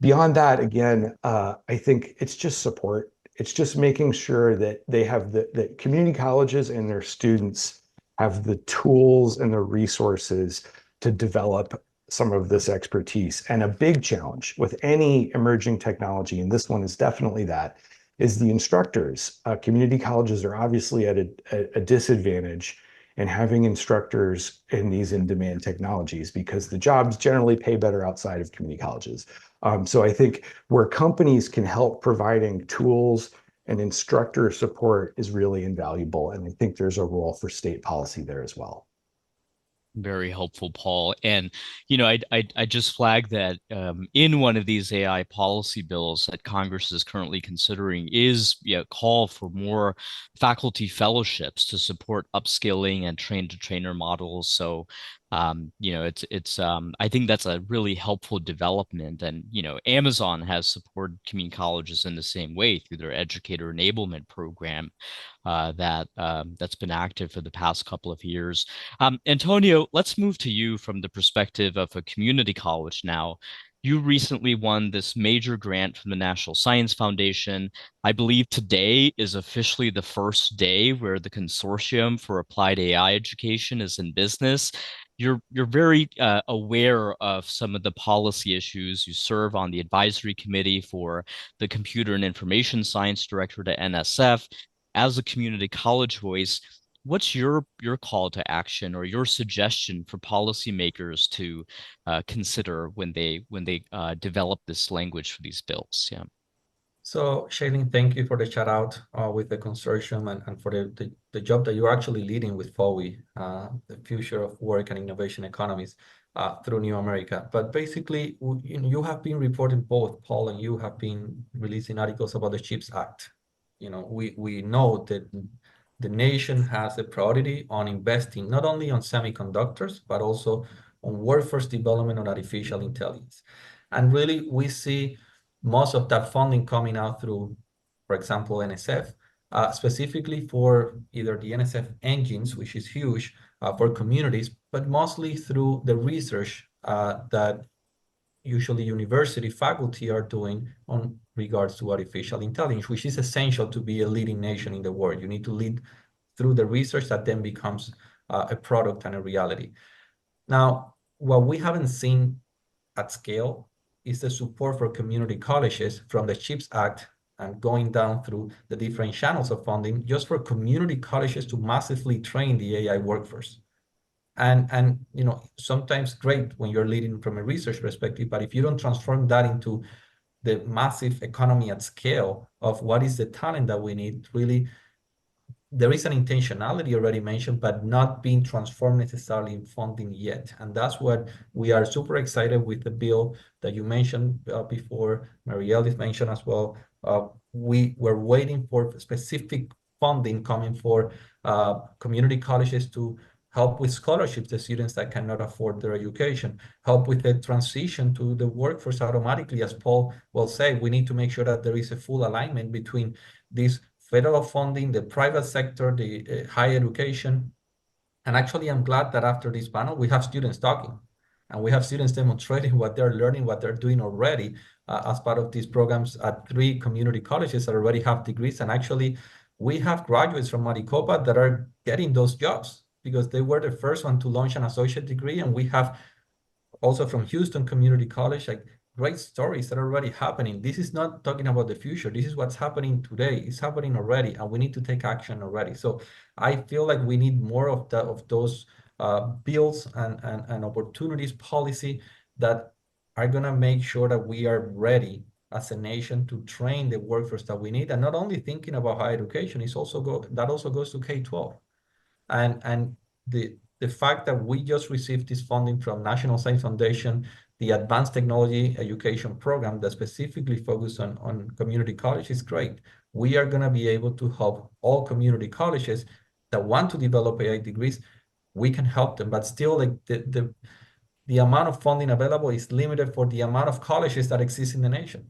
Beyond that, again, I think it's just support. It's just making sure that they have that community colleges and their students have the tools and the resources to develop some of this expertise. And a big challenge with any emerging technology, and this one is definitely that, is the instructors. Community colleges are obviously at a disadvantage in having instructors in these in-demand technologies because the jobs generally pay better outside of community colleges. So I think where companies can help providing tools and instructor support is really invaluable. And I think there's a role for state policy there as well. Very helpful, Paul. And I just flagged that in one of these AI policy bills that Congress is currently considering is call for more faculty fellowships to support upskilling and train-to-trainer models. So it's I think that's a really helpful development. And Amazon has supported community colleges in the same way through their educator enablement program that's been active for the past couple of years. Antonio, let's move to you from the perspective of a community college now. You recently won this major grant from the National Science Foundation. I believe today is officially the first day where the Consortium for Applied AI Education is in business. You're very aware of some of the policy issues. You serve on the advisory committee for the Computer and Information Science Directorate at NSF. As a community college voice, what's your call to action or your suggestion for policymakers to consider when they develop this language for these bills? Yeah. So, Shailene, thank you for the shout out with the consortium and for the job that you're actually leading with FOWI, the Future of Work and Innovation Economies through New America. But basically, you have been reporting, both Paul and you have been releasing articles about the CHIPS Act. We know that the nation has a priority on investing not only on semiconducttors, but also on workforce development on artificial intelligence. And really, we see most of that funding coming out through, for example, NSF, specifically for either the NSF engines, which is huge for communities, but mostly through the research that usually university faculty are doing on regards to artificial intelligence, which is essential to be a leading nation in the world. You need to lead through the research that then becomes a product and a reality. Now, what we haven't seen at scale is the support for community colleges from the CHIPS Act and going down through the different channels of funding just for community colleges to massively train the AI workforce. And sometimes great when you're leading from a research perspective, but if you don't transform that into the massive economy at scale of what is the talent that we need, really, there is an intentionality already mentioned, but not being transformed necessarily in funding yet. And that's what we are super excited with the bill that you mentioned before, Marielle mentioned as well. We were waiting for specific funding coming for community colleges to help with scholarships to students that cannot afford their education, help with the transition to the workforce automatically. As Paul will say, we need to make sure that there is a full alignment between these federal funding, the private sector, the higher education. And actually, I'm glad that after this panel, we have students talking and we have students demonstrating what they're learning, what they're doing already as part of these programs at 3 community colleges that already have degrees. And actually, we have graduates from Maricopa that are getting those jobs because they were the first one to launch an associate degree. And we have also from Houston Community College, like great stories that are already happening. This is not talking about the future. This is what's happening today. It's happening already, and we need to take action already. So I feel like we need more of that, of those bills and opportunities policy that are going to make sure that we are ready as a nation to train the workforce that we need. And not only thinking about higher education, that also goes to K-12. And the fact that we just received this funding from National Science Foundation, the Advanced Technology Education Program that specifically focused on community college is great. We are going to be able to help all community colleges that want to develop AI degrees. We can help them, but still, like the amount of funding available is limited for the amount of colleges that exist in the nation.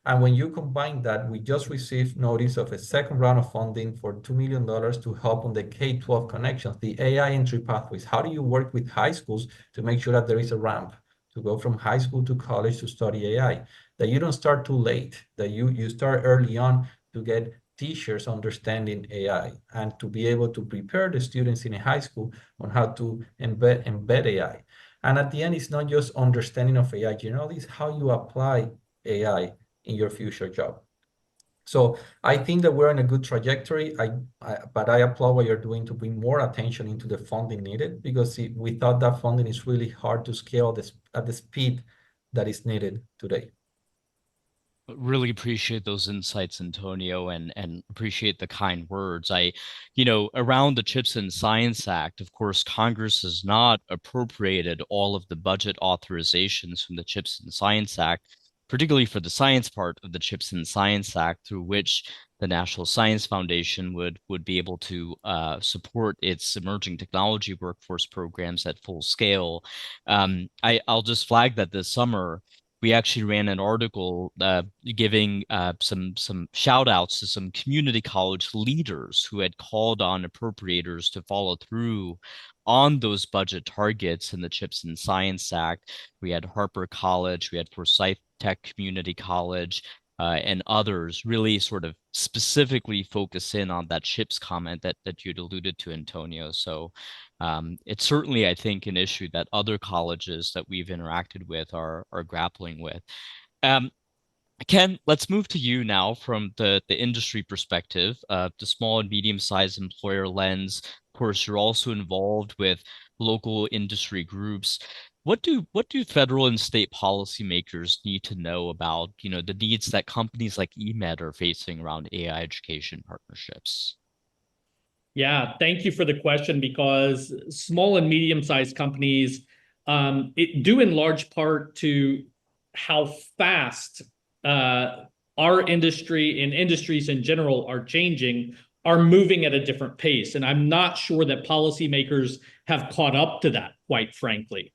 And when you combine that, we just received notice of a second round of funding for $2 million to help on the K-12 connections, the AI entry pathways. How do you work with high schools to make sure that there is a ramp to go from high school to college to study AI, that you don't start too late, that you start early on to get teachers understanding AI and to be able to prepare the students in a high school on how to embed AI. And at the end, it's not just understanding of AI generally, it's how you apply AI in your future job. So I think that we're in a good trajectory, but I applaud what you're doing to bring more attention into the funding needed, because without that funding, it's really hard to scale this at the speed that is needed today. Really appreciate those insights, Antonio, and appreciate the kind words. Around the Chips and Science Act, of course, Congress has not appropriated all of the budget authorizations from the Chips and Science Act, particularly for the science part of the Chips and Science Act, through which the National Science Foundation would be able to support its emerging technology workforce programs at full scale. I'll just flag that this summer we actually ran an article giving some shout outs to some community college leaders who had called on appropriators to follow through on those budget targets in the Chips and Science Act. We had Harper College, we had Forsyth Tech Community College, and others really sort of specifically focus in on that CHIPS comment that you'd alluded to, Antonio. So it's certainly, I think, an issue that other colleges that we've interacted with are grappling with. Um, Ken, let's move to you now from the industry perspective, the small and medium-sized employer lens. Of course, you're also involved with local industry groups. What do federal and state policymakers need to know about, the needs that companies like eMed are facing around AI education partnerships? Yeah, thank you for the question, because small and medium-sized companies, due in large part to how fast our industry and industries in general are changing, are moving at a different pace. And I'm not sure that policymakers have caught up to that, quite frankly.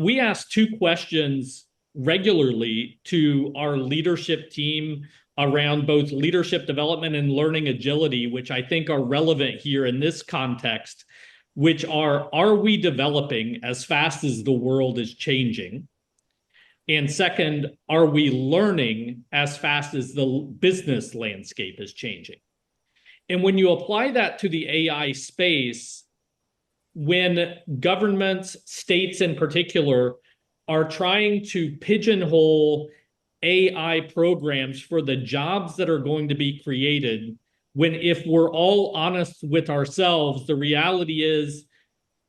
We ask two questions regularly to our leadership team around both leadership development and learning agility, which I think are relevant here in this context, which are we developing as fast as the world is changing? And second, are we learning as fast as the business landscape is changing? And when you apply that to the AI space, when governments, states in particular, are trying to pigeonhole AI programs for the jobs that are going to be created, when, if we're all honest with ourselves, the reality is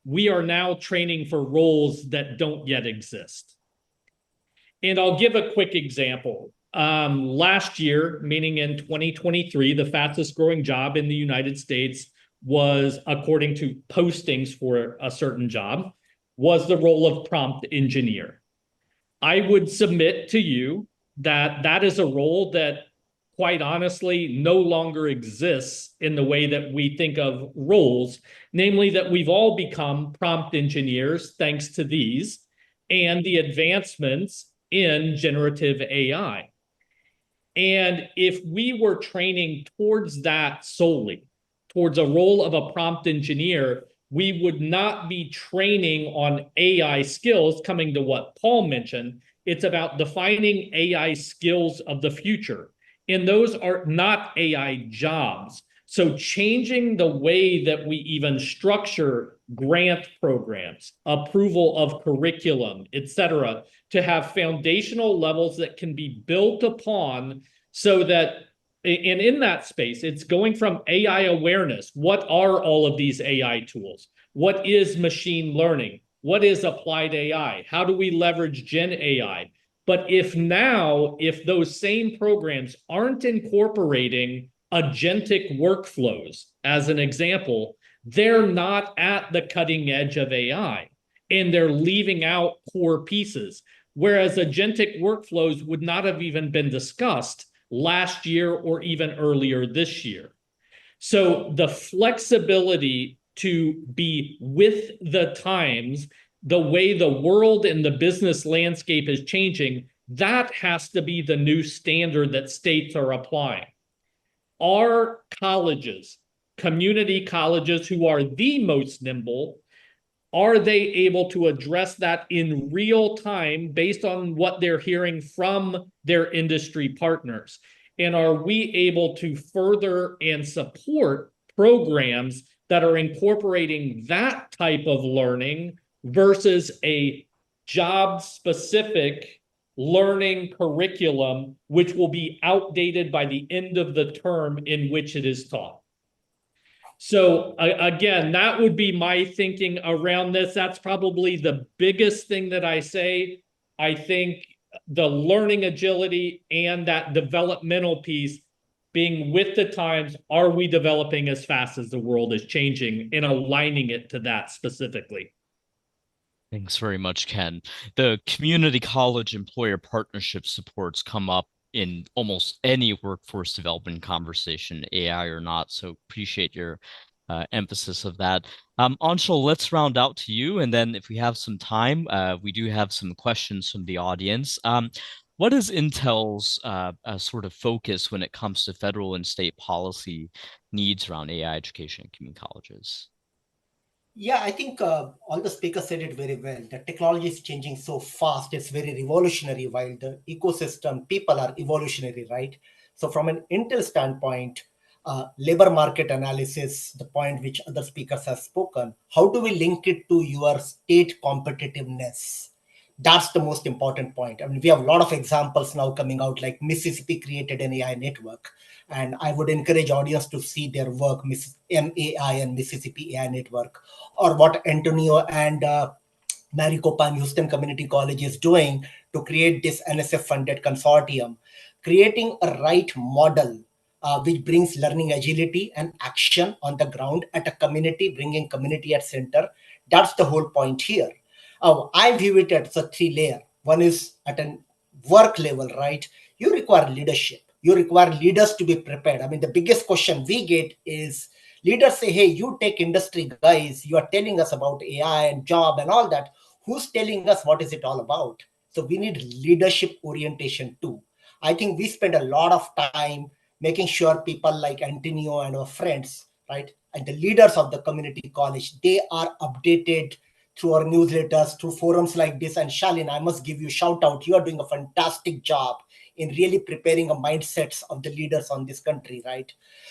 we are now training for roles that don't yet exist. And I'll give a quick example. Last year, meaning in 2023, the fastest growing job in the United States was, according to postings for a certain job, was the role of prompt engineer. I would submit to you that that is a role that, quite honestly, no longer exists in the way that we think of roles, namely that we've all become prompt engineers thanks to these and the advancements in generative AI. And if we were training towards that solely, towards a role of a prompt engineer, we would not be training on AI skills. Coming to what Paul mentioned, it's about defining AI skills of the future. And those are not AI jobs. So changing the way that we even structure grant programs, approval of curriculum, et cetera, to have foundational levels that can be built upon, so that, and in that space, it's going from AI awareness. What are all of these AI tools? What is machine learning? What is applied AI? How do we leverage Gen AI? But if those same programs aren't incorporating agentic workflows, as an example, they're not at the cutting edge of AI, and they're leaving out core pieces. Whereas agentic workflows would not have even been discussed last year or even earlier this year. So the flexibility to be with the times, the way the world and the business landscape is changing, that has to be the new standard that states are applying. Our colleges, community colleges who are the most nimble, are they able to address that in real time based on what they're hearing from their industry partners? And are we able to further and support programs that are incorporating that type of learning versus a job-specific learning curriculum, which will be outdated by the end of the term in which it is taught? So again, that would be my thinking around this. That's probably the biggest thing that I say. I think the learning agility and that developmental piece being with the times. Are we developing as fast as the world is changing and aligning it to that specifically? Thanks very much, Ken. The community college employer partnership supports come up in almost any workforce development conversation, AI or not. So appreciate your emphasis of that. Anshul, let's round out to you. And then if we have some time, we do have some questions from the audience. What is Intel's sort of focus when it comes to federal and state policy needs around AI education in community colleges? Yeah, I think all the speakers said it very well. The technology is changing so fast, it's very revolutionary, while the ecosystem, people are evolutionary, right? So, from an Intel standpoint, labor market analysis, the point which other speakers have spoken, how do we link it to your state competitiveness? That's the most important point. I mean, we have a lot of examples now coming out, like Mississippi created an AI network. And I would encourage audience to see their work, MAI and Mississippi AI Network, or what Antonio and Maricopa and Houston Community College is doing to create this NSF-funded consortium, creating a right model which brings learning agility and action on the ground at a community, bringing community at center. That's the whole point here. I view it as a three-layer. One is at a work level, right? You require leadership. You require leaders to be prepared. I mean, the biggest question we get is leaders say, hey, you tech industry guys, you are telling us about AI and job and all that. Who's telling us what is it all about? So we need leadership orientation too. I think we spend a lot of time making sure people like Antonio and our friends, right, and the leaders of the community college, they are updated through our newsletters, through forums like this. And Shalin, I must give you a shout out. You are doing a fantastic job in really preparing a mindsets of the leaders on this country, right?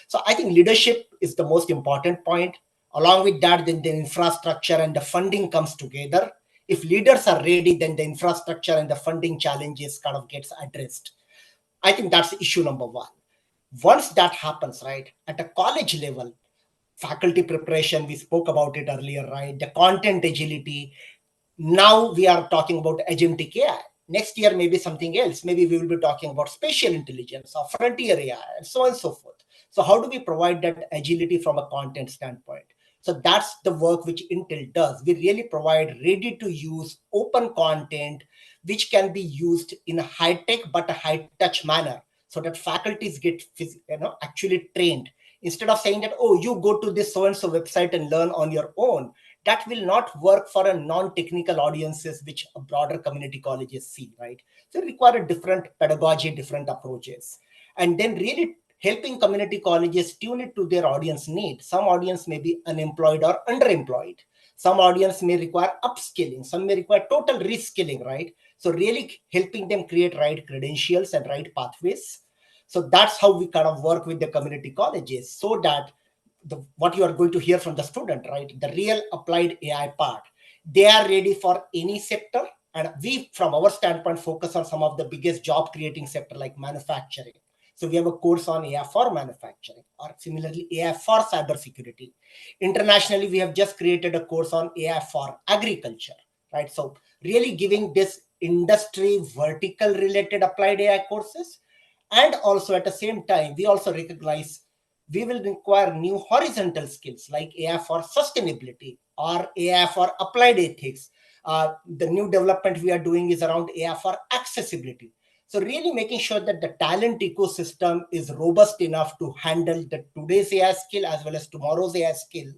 So I think leadership is the most important point. Along with that, then the infrastructure and the funding comes together. If leaders are ready, then the infrastructure and the funding challenges kind of gets addressed. I think that's issue number one. Once that happens, right, at a college level, faculty preparation, we spoke about it earlier, right? The content agility. Now we are talking about agentic AI. Next year, maybe something else. Maybe we will be talking about spatial intelligence or frontier AI and so on and so forth. So how do we provide that agility from a content standpoint? So that's the work which Intel does. We really provide ready to use open content, which can be used in a high tech but a high touch manner, so that faculties get actually trained. Instead of saying that, oh, you go to this so and so website and learn on your own, that will not work for a non-technical audiences which a broader community colleges see, right? So it require a different pedagogy, different approaches, and then really helping community colleges tune it to their audience need. Some audience may be unemployed or underemployed. Some audience may require upskilling. Some may require total reskilling, right? So really helping them create right credentials and right pathways. So that's how we kind of work with the community colleges, so that what you are going to hear from the student, right? The real applied AI part, they are ready for any sector. And we, from our standpoint, focus on some of the biggest job creating sector like manufacturing. So we have a course on AI for manufacturing, or similarly AI for cybersecurity. Internationally, we have just created a course on AI for agriculture, right? So really giving this industry vertical related applied AI courses. And also at the same time, we also recognize we will require new horizontal skills like AI for sustainability or AI for applied ethics. The new development we are doing is around AI for accessibility. So really making sure that the talent ecosystem is robust enough to handle the today's AI skill as well as tomorrow's AI skill,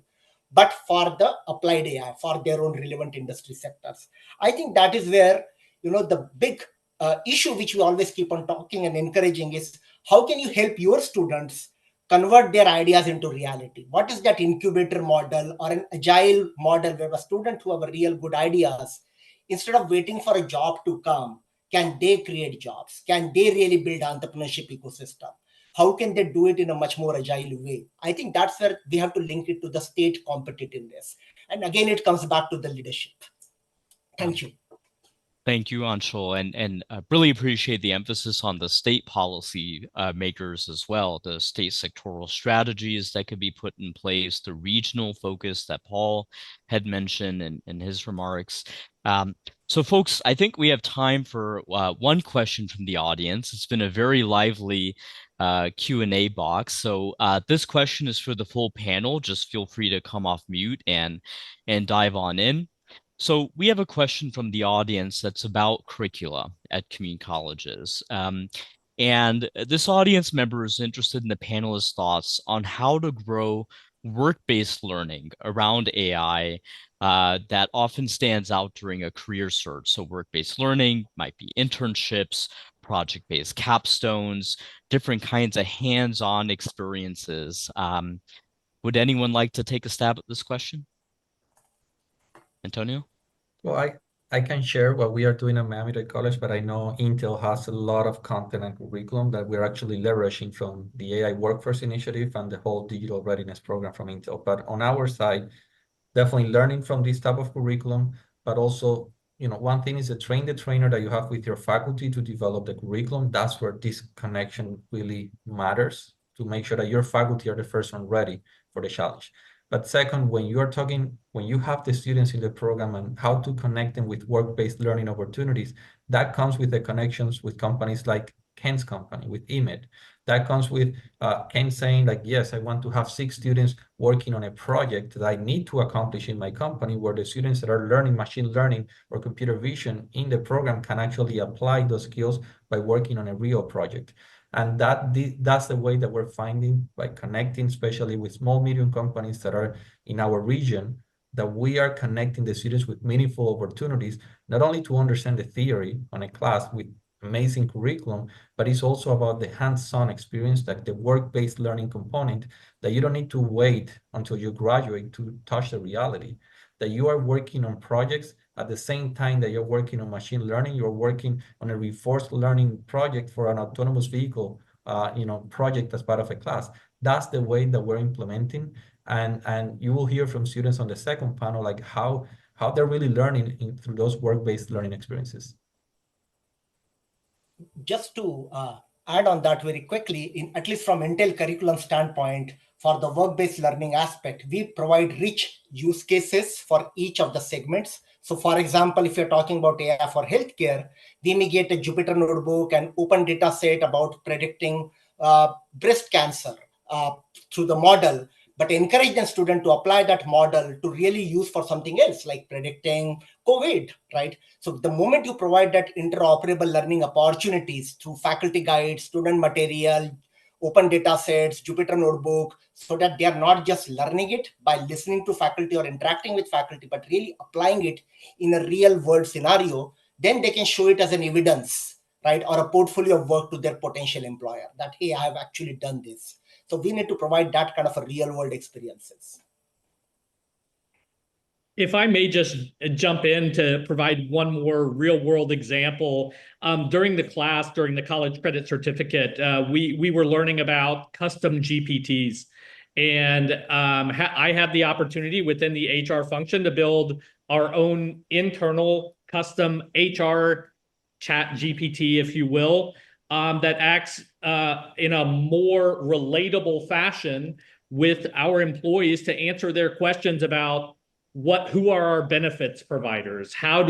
but for the applied AI, for their own relevant industry sectors. I think that is where, the big issue which we always keep on talking and encouraging is how can you help your students convert their ideas into reality? What is that incubator model or an agile model where a student who have a real good ideas, instead of waiting for a job to come, can they create jobs? Can they really build entrepreneurship ecosystem? How can they do it in a much more agile way? I think that's where we have to link it to the state competitiveness. And again, it comes back to the leadership. Thank you. Thank you, Anshul, and really appreciate the emphasis on the state policy makers as well, the state sectoral strategies that could be put in place, the regional focus that Paul had mentioned in his remarks. So folks, I think we have time for one question from the audience. It's been a very lively Q&A box. So this question is for the full panel. Just feel free to come off mute and dive on in. So we have a question from the audience that's about curricula at community colleges. And this audience member is interested in the panelists' thoughts on how to grow work-based learning around AI that often stands out during a career search. So work-based learning might be internships, project-based capstones, different kinds of hands-on experiences. Would anyone like to take a stab at this question? Antonio? Well, I can share what we are doing at Miami-Dade College, but I know Intel has a lot of content and curriculum that we're actually leveraging from the AI Workforce Initiative and the whole digital readiness program from Intel. But on our side, definitely learning from this type of curriculum, but also, one thing is to train the trainer that you have with your faculty to develop the curriculum. That's where this connection really matters, to make sure that your faculty are the first one ready for the challenge. But second, when you have the students in the program and how to connect them with work-based learning opportunities, that comes with the connections with companies like Ken's company, with EMIT. That comes with Ken saying like, yes, I want to have 6 students working on a project that I need to accomplish in my company, where the students that are learning machine learning or computer vision in the program can actually apply those skills by working on a real project. And that's the way that we're finding, by connecting, especially with small, medium companies that are in our region, that we are connecting the students with meaningful opportunities, not only to understand the theory on a class with amazing curriculum, but it's also about the hands-on experience, like the work-based learning component, that you don't need to wait until you graduate to touch the reality, that you are working on projects at the same time that you're working on machine learning. You're working on a reinforced learning project for an autonomous vehicle project as part of a class. That's the way that we're implementing. And you will hear from students on the second panel, like how they're really learning through those work-based learning experiences. Just to add on that very quickly, at least from Intel curriculum standpoint, for the work-based learning aspect, we provide rich use cases for each of the segments. So for example, if you're talking about AI for healthcare, we may get a Jupyter notebook and open data set about predicting breast cancer through the model, but encourage the student to apply that model to really use for something else, like predicting COVID, right? So the moment you provide that interoperable learning opportunities through faculty guides, student material, open data sets, Jupyter notebook, so that they are not just learning it by listening to faculty or interacting with faculty, but really applying it in a real world scenario, then they can show it as an evidence, right? Or a portfolio of work to their potential employer that, hey, I have actually done this. So we need to provide that kind of a real world experiences. If I may just jump in to provide one more real world example, during the class, during the college credit certificate, we were learning about custom GPTs. And I had the opportunity within the HR function to build our own internal custom HR chat GPT, if you will, that acts in a more relatable fashion with our employees to answer their questions about who are our benefits providers? Who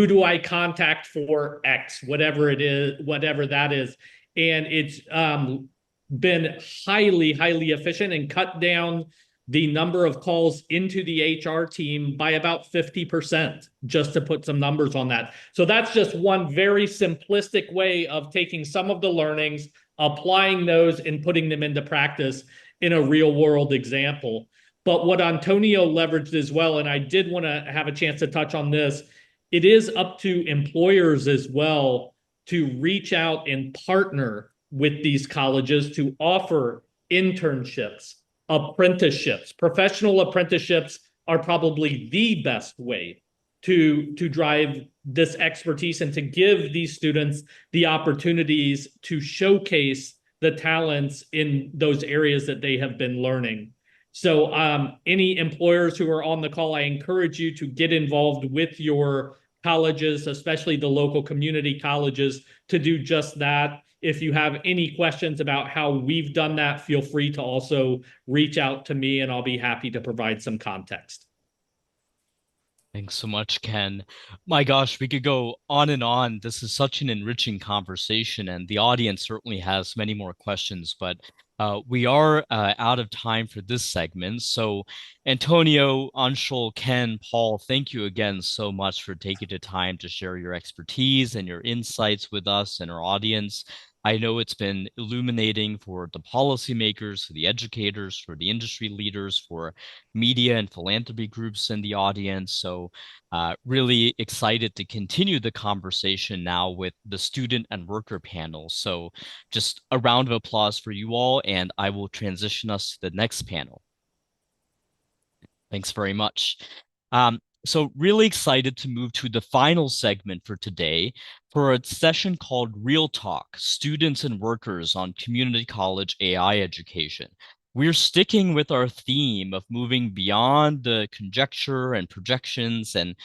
do I contact for X, whatever it is, whatever that is. And it's been highly efficient and cut down the number of calls into the HR team by about 50%, just to put some numbers on that. So that's just one very simplistic way of taking some of the learnings, applying those and putting them into practice in a real world example. But what Antonio leveraged as well, and I did want to have a chance to touch on this, it is up to employers as well to reach out and partner with these colleges to offer internships, apprenticeships. Professional apprenticeships are probably the best way to drive this expertise and to give these students the opportunities to showcase the talents in those areas that they have been learning. So any employers who are on the call, I encourage you to get involved with your colleges, especially the local community colleges, to do just that. If you have any questions about how we've done that, feel free to also reach out to me and I'll be happy to provide some context. Thanks so much, Ken. My gosh, we could go on and on. This is such an enriching conversation, and the audience certainly has many more questions, but we are out of time for this segment. So, Antonio, Anshul, Ken, Paul, thank you again so much for taking the time to share your expertise and your insights with us and our audience. I know it's been illuminating for the policymakers, for the educators, for the industry leaders, for media and philanthropy groups in the audience. So really excited to continue the conversation now with the student and worker panel. So just a round of applause for you all, and I will transition us to the next panel. Thanks very much. So really excited to move to the final segment for today for a session called Real Talk, Students and Workers on Community College AI Education. We're sticking with our theme of moving beyond the conjecture and projections and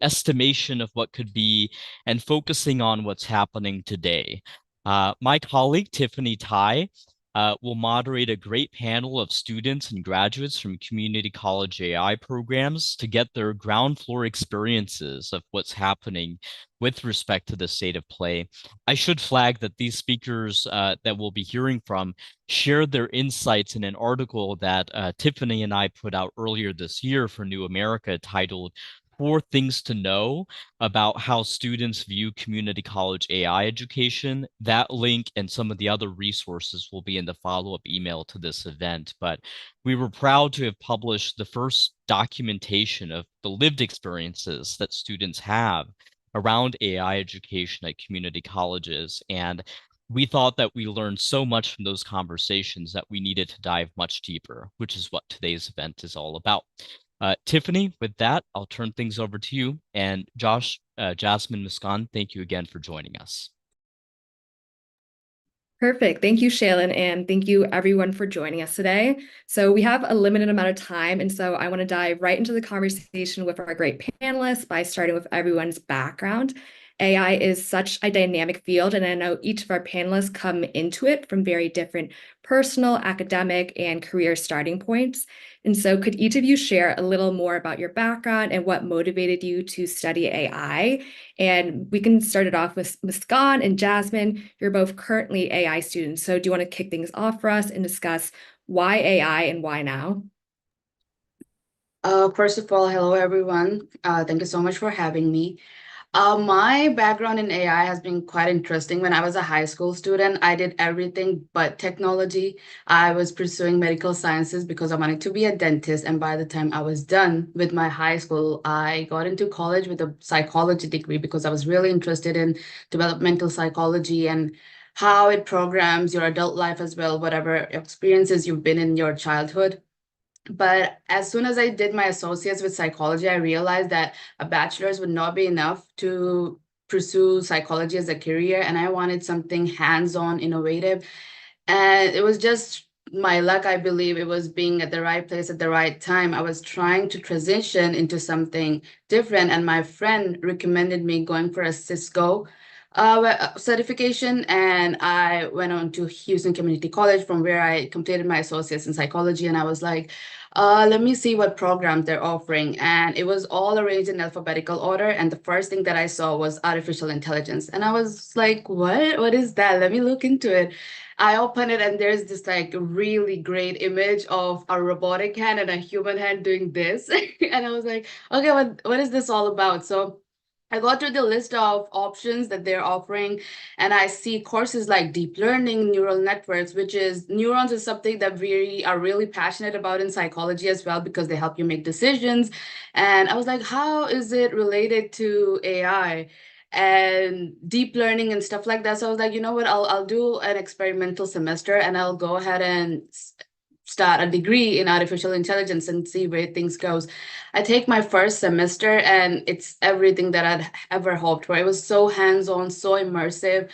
estimation of what could be and focusing on what's happening today. My colleague, Tiffany Tai, will moderate a great panel of students and graduates from community college AI programs to get their ground floor experiences of what's happening with respect to the state of play. I should flag that these speakers that we'll be hearing from shared their insights in an article that Tiffany and I put out earlier this year for New America titled 4 Things to Know About How Students View Community College AI Education. That link and some of the other resources will be in the follow-up email to this event. But we were proud to have published the first documentation of the lived experiences that students have around AI education at community colleges. And we thought that we learned so much from those conversations that we needed to dive much deeper, which is what today's event is all about. Tiffany, with that, I'll turn things over to you. And Josh, Jasmine, Muskan, thank you again for joining us. Perfect. Thank you, Shaylin, and thank you everyone for joining us today. So we have a limited amount of time, and so I want to dive right into the conversation with our great panelists by starting with everyone's background. AI is such a dynamic field, and I know each of our panelists come into it from very different personal, academic, and career starting points. And so could each of you share a little more about your background and what motivated you to study AI? And we can start it off with Muskan and Jasmine. You're both currently AI students. So do you want to kick things off for us and discuss why AI and why now? First of all, hello, everyone. Thank you so much for having me. My background in AI has been quite interesting. When I was a high school student, I did everything but technology. I was pursuing medical sciences because I wanted to be a dentist. And by the time I was done with my high school, I got into college with a psychology degree because I was really interested in developmental psychology and how it programs your adult life as well, whatever experiences you've been in your childhood. But as soon as I did my associates with psychology, I realized that a bachelor's would not be enough to pursue psychology as a career. And I wanted something hands-on, innovative. And it was just my luck, I believe. It was being at the right place at the right time. I was trying to transition into something different. And my friend recommended me going for a Cisco certification, and I went on to Houston Community College, from where I completed my associates in psychology. And I was like, let me see what programs they're offering. And it was all arranged in alphabetical order. And the first thing that I saw was artificial intelligence. And I was like, what is that? Let me look into it. I opened it, and there's this like really great image of a robotic hand and a human hand doing this. And I was like, okay, what is this all about? So I got through the list of options that they're offering, and I see courses like deep learning, neural networks, which is neurons is something that we are really passionate about in psychology as well, because they help you make decisions. And I was like, how is it related to AI and deep learning and stuff like that? So I was like, you know what, I'll do an experimental semester, and I'll go ahead and start a degree in artificial intelligence and see where things goes. I take my first semester, and it's everything that I'd ever hoped for. It was so hands-on, so immersive.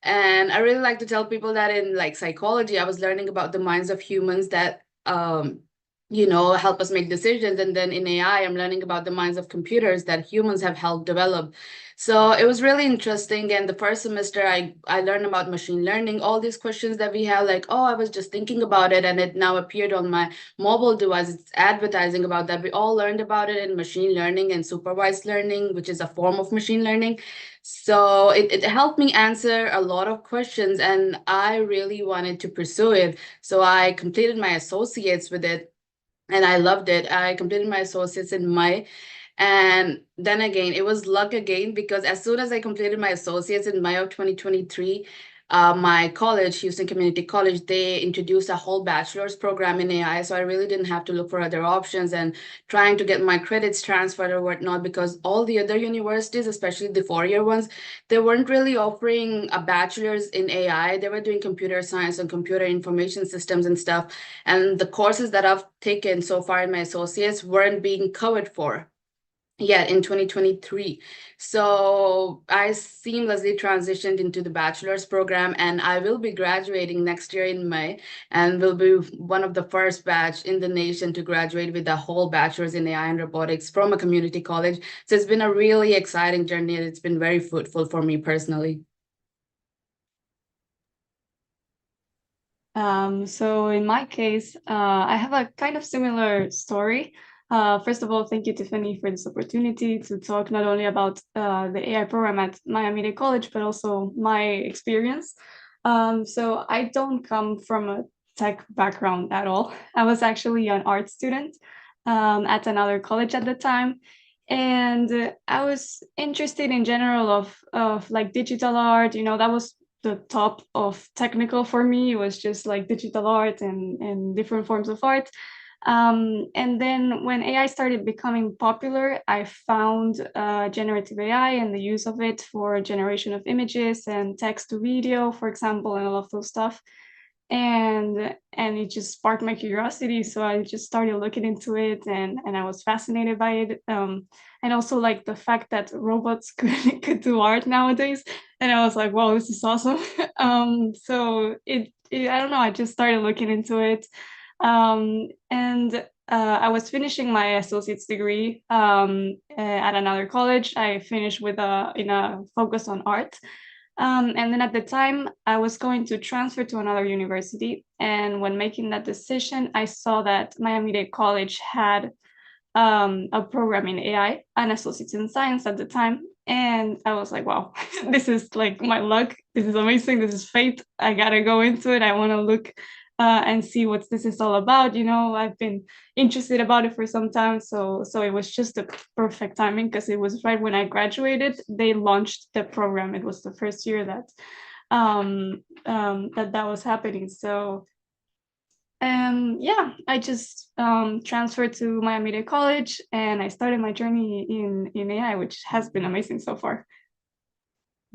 And I really like to tell people that in like psychology, I was learning about the minds of humans that help us make decisions. And then in AI, I'm learning about the minds of computers that humans have helped develop. So it was really interesting. And the first semester, I learned about machine learning, all these questions that we have, like, oh, I was just thinking about it, and it now appeared on my mobile device. It's advertising about that. We all learned about it in machine learning and supervised learning, which is a form of machine learning. So it helped me answer a lot of questions, and I really wanted to pursue it. So I completed my associates with it, and I loved it. I completed my associates in May. And then again, it was luck again, because as soon as I completed my associates in May of 2023, my college, Houston Community College, they introduced a whole bachelor's program in AI. So I really didn't have to look for other options and trying to get my credits transferred or whatnot, because all the other universities, especially the four-year ones, they weren't really offering a bachelor's in AI. They were doing computer science and computer information systems and stuff. And the courses that I've taken so far in my associates weren't being covered for yet in 2023. So I seamlessly transitioned into the bachelor's program, and I will be graduating next year in May, and will be one of the first batch in the nation to graduate with a whole bachelor's in AI and robotics from a community college. So it's been a really exciting journey, and it's been very fruitful for me personally. So in my case, I have a kind of similar story. First of all, thank you, Tiffany, for this opportunity to talk not only about the AI program at Miami-Dade College, but also my experience. So I don't come from a tech background at all. I was actually an art student at another college at the time. And I was interested in general of like digital art, that was the top of technical for me. It was just like digital art and different forms of art. And then when AI started becoming popular, I found generative AI and the use of it for generation of images and text to video, for example, and all of those stuff. And it just sparked my curiosity. So I just started looking into it, and I was fascinated by it. And also like the fact that robots could do art nowadays. And I was like, wow, this is awesome. So I don't know, I just started looking into it. And I was finishing my associate's degree at another college. I finished with in a focus on art. And then at the time, I was going to transfer to another university. And when making that decision, I saw that Miami-Dade College had a program in AI, an associate's in science at the time. And I was like, wow, this is like my luck. This is amazing. This is fate. I gotta go into it. I want to look and see what this is all about. I've been interested about it for some time. So it was just the perfect timing, because it was right when I graduated. They launched the program. It was the first year that that was happening. So yeah, I just transferred to Miami-Dade College, and I started my journey in AI, which has been amazing so far.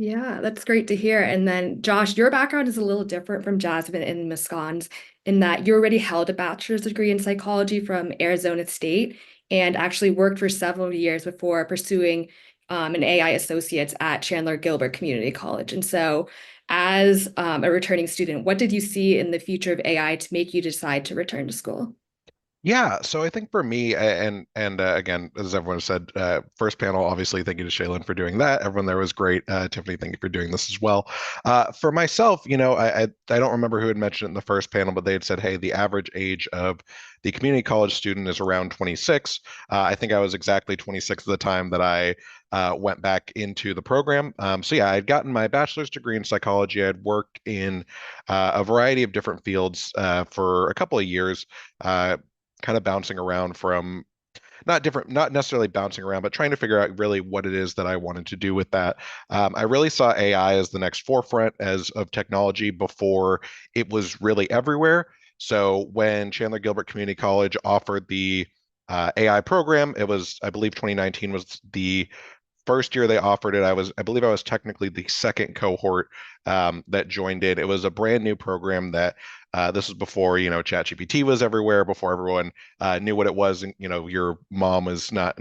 Yeah, that's great to hear. And then, Josh, your background is a little different from Jasmine and Muskan's in that you already held a bachelor's degree in psychology from Arizona State and actually worked for several years before pursuing an AI associate's at Chandler Gilbert Community College. And so, as a returning student, what did you see in the future of AI to make you decide to return to school? Yeah, so I think for me, and again, as everyone said, first panel, obviously, thank you to Shaylin for doing that. Everyone there was great. Tiffany, thank you for doing this as well. For myself, I don't remember who had mentioned it in the first panel, but they had said, hey, the average age of the community college student is around 26. I think I was exactly 26 at the time that I went back into the program. So yeah, I'd gotten my bachelor's degree in psychology. I'd worked in a variety of different fields for a couple of years. Kind of bouncing around from not necessarily bouncing around, but trying to figure out really what it is that I wanted to do with that. I really saw AI as the next forefront of technology before it was really everywhere. So when Chandler Gilbert Community College offered the AI program, it was, I believe 2019 was the first year they offered it. I believe I was technically the second cohort that joined it. It was a brand new program that this was before, ChatGPT was everywhere, before everyone knew what it was. And, your mom was not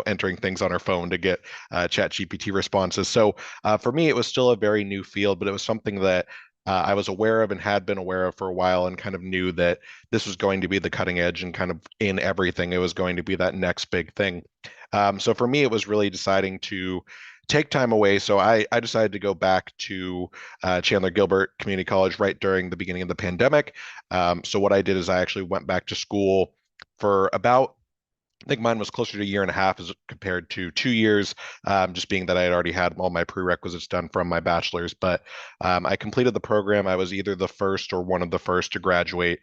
entering things on her phone to get ChatGPT responses. So for me, it was still a very new field, but it was something that I was aware of and had been aware of for a while, and kind of knew that this was going to be the cutting edge, and kind of in everything, it was going to be that next big thing. So for me, it was really deciding to take time away. So I decided to go back to Chandler Gilbert Community College right during the beginning of the pandemic. So what I did is I actually went back to school for about, I think mine was closer to a year and a half as compared to 2 years, just being that I had already had all my prerequisites done from my bachelor's. But I completed the program. I was either the first or one of the first to graduate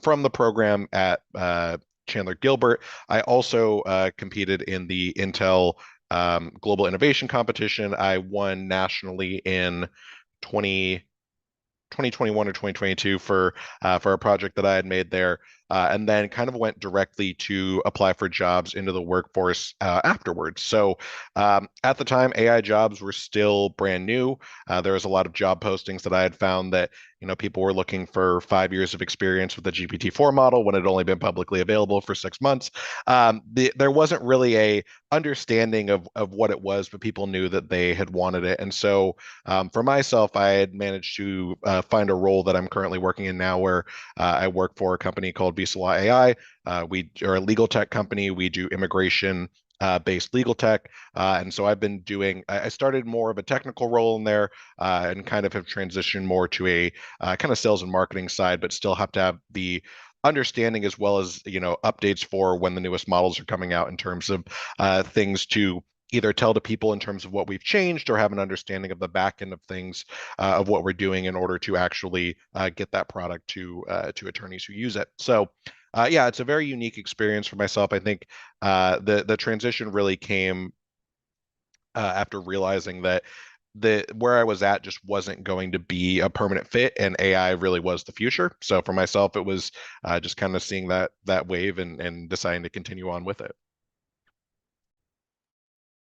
from the program at Chandler Gilbert. I also competed in the Intel Global Innovation Competition. I won nationally in 2021 or 2022 for a project that I had made there, and then kind of went directly to apply for jobs into the workforce afterwards. So at the time, AI jobs were still brand new. There was a lot of job postings that I had found that people were looking for 5 years of experience with the GPT-4 model when it had only been publicly available for 6 months. There wasn't really a understanding of what it was, but people knew that they had wanted it. And so for myself, I had managed to find a role that I'm currently working in now, where I work for a company called Visa Law AI. We are a legal tech company. We do immigration based legal tech. And so I started more of a technical role in there and kind of have transitioned more to a kind of sales and marketing side, but still have to have the understanding as well as updates for when the newest models are coming out in terms of things to either tell to people in terms of what we've changed or have an understanding of the back end of things of what we're doing in order to actually get that product to attorneys who use it. So yeah, it's a very unique experience for myself. I think the transition really came after realizing that where I was at just wasn't going to be a permanent fit, and AI really was the future. So for myself, it was just kind of seeing that wave and deciding to continue on with it.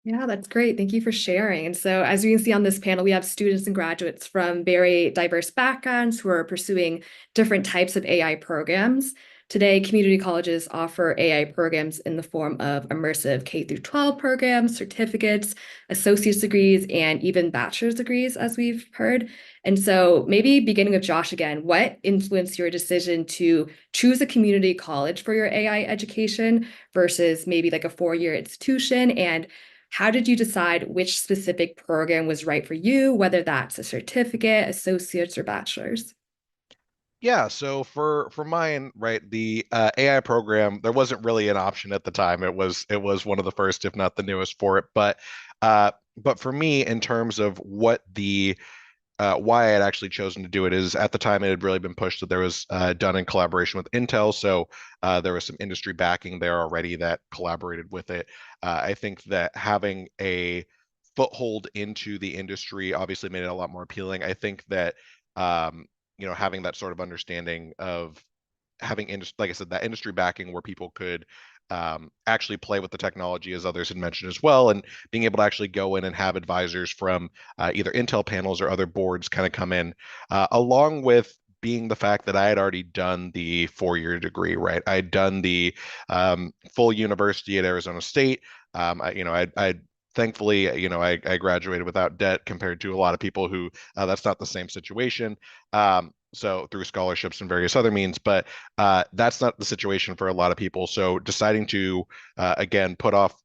Yeah, that's great. Thank you for sharing. And so, as you can see on this panel, we have students and graduates from very diverse backgrounds who are pursuing different types of AI programs. Today, community colleges offer AI programs in the form of immersive K-12 programs, certificates, associate's degrees, and even bachelor's degrees, as we've heard. And so maybe beginning with Josh again, what influenced your decision to choose a community college for your AI education versus maybe like a four-year institution? And how did you decide which specific program was right for you, whether that's a certificate, associate's, or bachelor's? Yeah, so for mine, right, the AI program, there wasn't really an option at the time. It was one of the first, if not the newest, for it. But for me, in terms of what the why I had actually chosen to do it is, at the time it had really been pushed that there was done in collaboration with Intel, so there was some industry backing there already that collaborated with it. I think that having a foothold into the industry obviously made it a lot more appealing. I think that having that sort of understanding of having like I said, that industry backing where people could actually play with the technology, as others had mentioned as well, and being able to actually go in and have advisors from either Intel panels or other boards kind of come in, along with being the fact that I had already done the 4-year degree, right? I'd done the full university at Arizona State. I thankfully, I graduated without debt compared to a lot of people who that's not the same situation. So through scholarships and various other means, but that's not the situation for a lot of people. So deciding to, again, put off,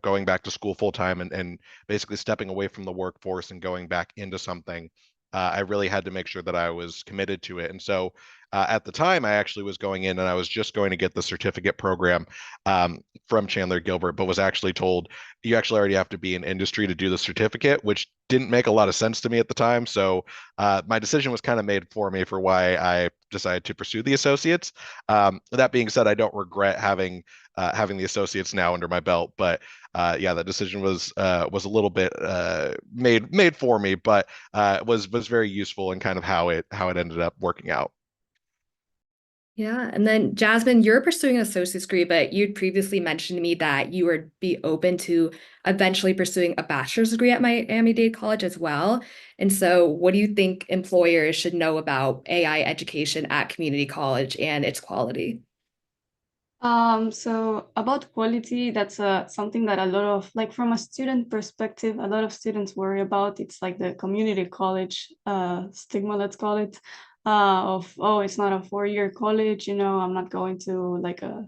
going back to school full time and basically stepping away from the workforce and going back into something, I really had to make sure that I was committed to it. And so at the time, I actually was going in and I was just going to get the certificate program from Chandler Gilbert, but was actually told you actually already have to be in industry to do the certificate, which didn't make a lot of sense to me at the time. So my decision was kind of made for me for why I decided to pursue the associates. That being said, I don't regret having the associates now under my belt, but yeah, that decision was a little bit made for me, but was very useful in kind of how it ended up working out. Yeah. And then Jasmine, you're pursuing an associate's degree, but you'd previously mentioned to me that you would be open to eventually pursuing a bachelor's degree at Miami-Dade College as well. And so what do you think employers should know about AI education at community college and its quality? So about quality, that's something that a lot of, like from a student perspective, a lot of students worry about. It's like the community college stigma, let's call it, of, oh, it's not a 4-year college, I'm not going to like a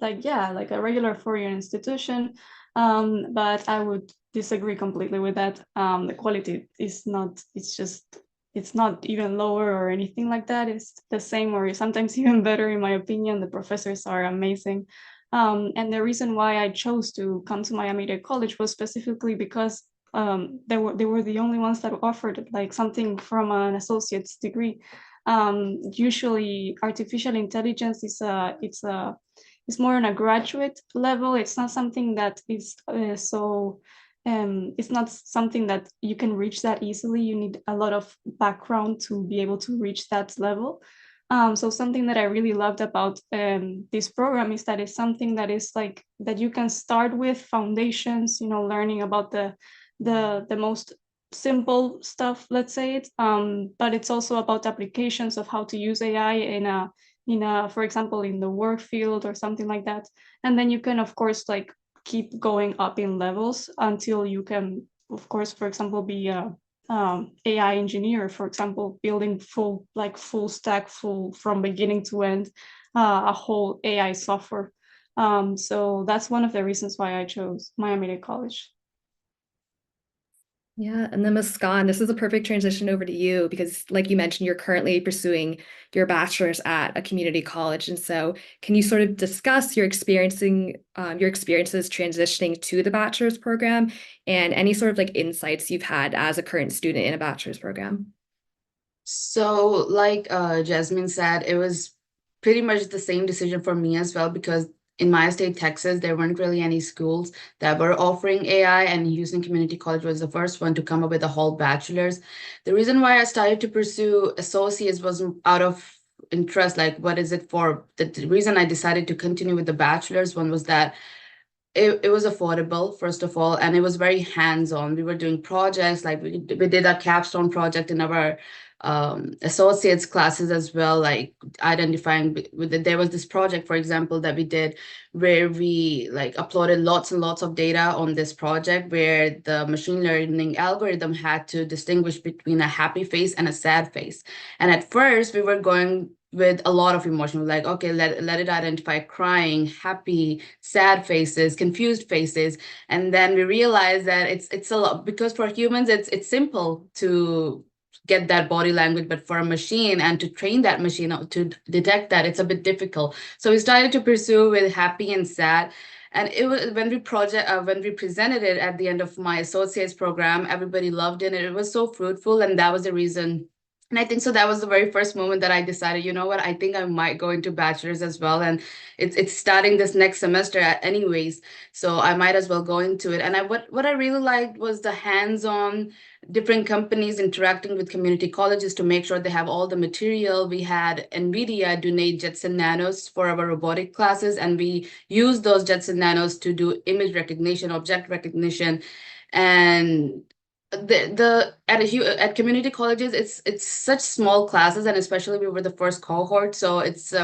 like a regular 4-year institution. But I would disagree completely with that. The quality is not, it's not even lower or anything like that. It's the same or sometimes even better, in my opinion. The professors are amazing. And the reason why I chose to come to Miami-Dade College was specifically because they were the only ones that offered like something from an associate's degree. Usually artificial intelligence is it's more on a graduate level. It's not something that is it's not something that you can reach that easily. You need a lot of background to be able to reach that level. So something that I really loved about this program is that it's something that is like that you can start with foundations, you know, learning about the most simple stuff, let's say it. But it's also about applications of how to use AI in a, for example, in the work field or something like that. And then you can, of course, like keep going up in levels until you can, of course, for example, be a AI engineer, for example, building full stack, full from beginning to end, a whole AI software. So that's one of the reasons why I chose Miami-Dade College. Yeah, and then Muskan, this is a perfect transition over to you because, like you mentioned, you're currently pursuing your bachelor's at a community college. And so can you sort of discuss your experiences transitioning to the bachelor's program and any sort of like insights you've had as a current student in a bachelor's program? So like Jasmine said, it was pretty much the same decision for me as well, because in my state, Texas, there weren't really any schools that were offering AI, and Houston Community College was the first one to come up with a whole bachelor's. The reason why I started to pursue associates was out of interest, like what is it for? The reason I decided to continue with the bachelor's one was that it was affordable, first of all, and it was very hands-on. We were doing projects, like we did a capstone project in our associates classes as well, like identifying there was this project, for example, that we did where we like uploaded lots and lots of data on this project, where the machine learning algorithm had to distinguish between a happy face and a sad face. And at first we were going with a lot of emotion, like, okay, let it identify crying, happy, sad faces, confused faces. And then we realized that it's a lot, because for humans it's simple to get that body language, but for a machine and to train that machine to detect that, it's a bit difficult. So we started to pursue with happy and sad. And it was when we presented it at the end of my associates program, everybody loved it, and it was so fruitful, and that was the reason. And I think so that was the very first moment that I decided, you know what, I think I might go into bachelor's as well. And it's starting this next semester anyways, so I might as well go into it. And what I really liked was the hands-on, different companies interacting with community colleges to make sure they have all the material. We had NVIDIA donate Jetson Nanos for our robotic classes, and we use those Jetson Nanos to do image recognition, object recognition. And at community colleges, it's such small classes, and especially we were the first cohort, so it's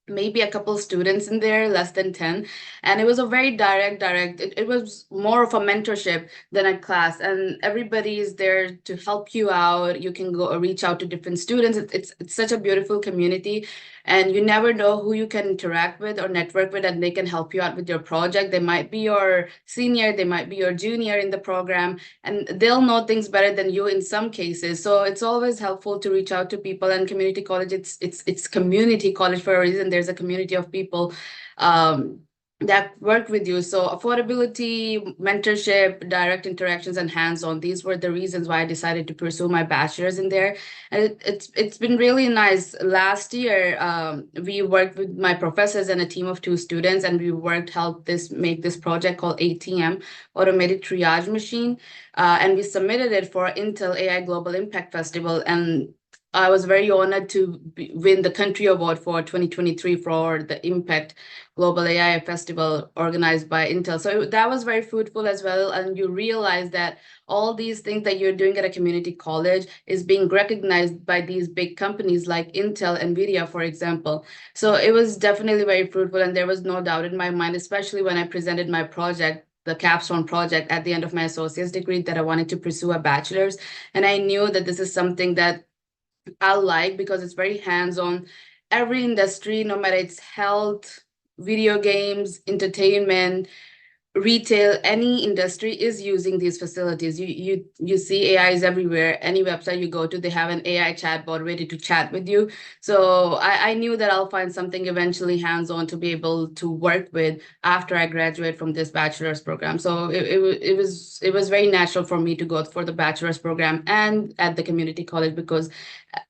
maybe a couple students in there, less than 10. And it was a very direct, it was more of a mentorship than a class, and everybody is there to help you out. You can go reach out to different students. It's such a beautiful community, and you never know who you can interact with or network with, and they can help you out with your project. They might be your senior, they might be your junior in the program, and they'll know things better than you in some cases. So it's always helpful to reach out to people. And community college, it's community college for a reason. There's a community of people that work with you. So affordability, mentorship, direct interactions, and hands-on, these were the reasons why I decided to pursue my bachelor's in there. And it's been really nice. Last year, we worked with my professors and a team of 2 students, and we make this project called ATM, Automated Triage Machine. And we submitted it for Intel AI Global Impact Festival. And I was very honored to win the country award for 2023 for the Impact Global AI Festival organized by Intel. So that was very fruitful as well. And you realize that all these things that you're doing at a community college is being recognized by these big companies like Intel, NVIDIA, for example. So it was definitely very fruitful, and there was no doubt in my mind, especially when I presented my project, the capstone project, at the end of my associate's degree, that I wanted to pursue a bachelor's. And I knew that this is something that I like, because it's very hands-on. Every industry, no matter it's health, video games, entertainment, retail, any industry is using these facilities. You see AIs everywhere. Any website you go to, they have an AI chatbot ready to chat with you. So I knew that I'll find something eventually hands-on to be able to work with after I graduate from this bachelor's program. So it was very natural for me to go for the bachelor's program and at the community college because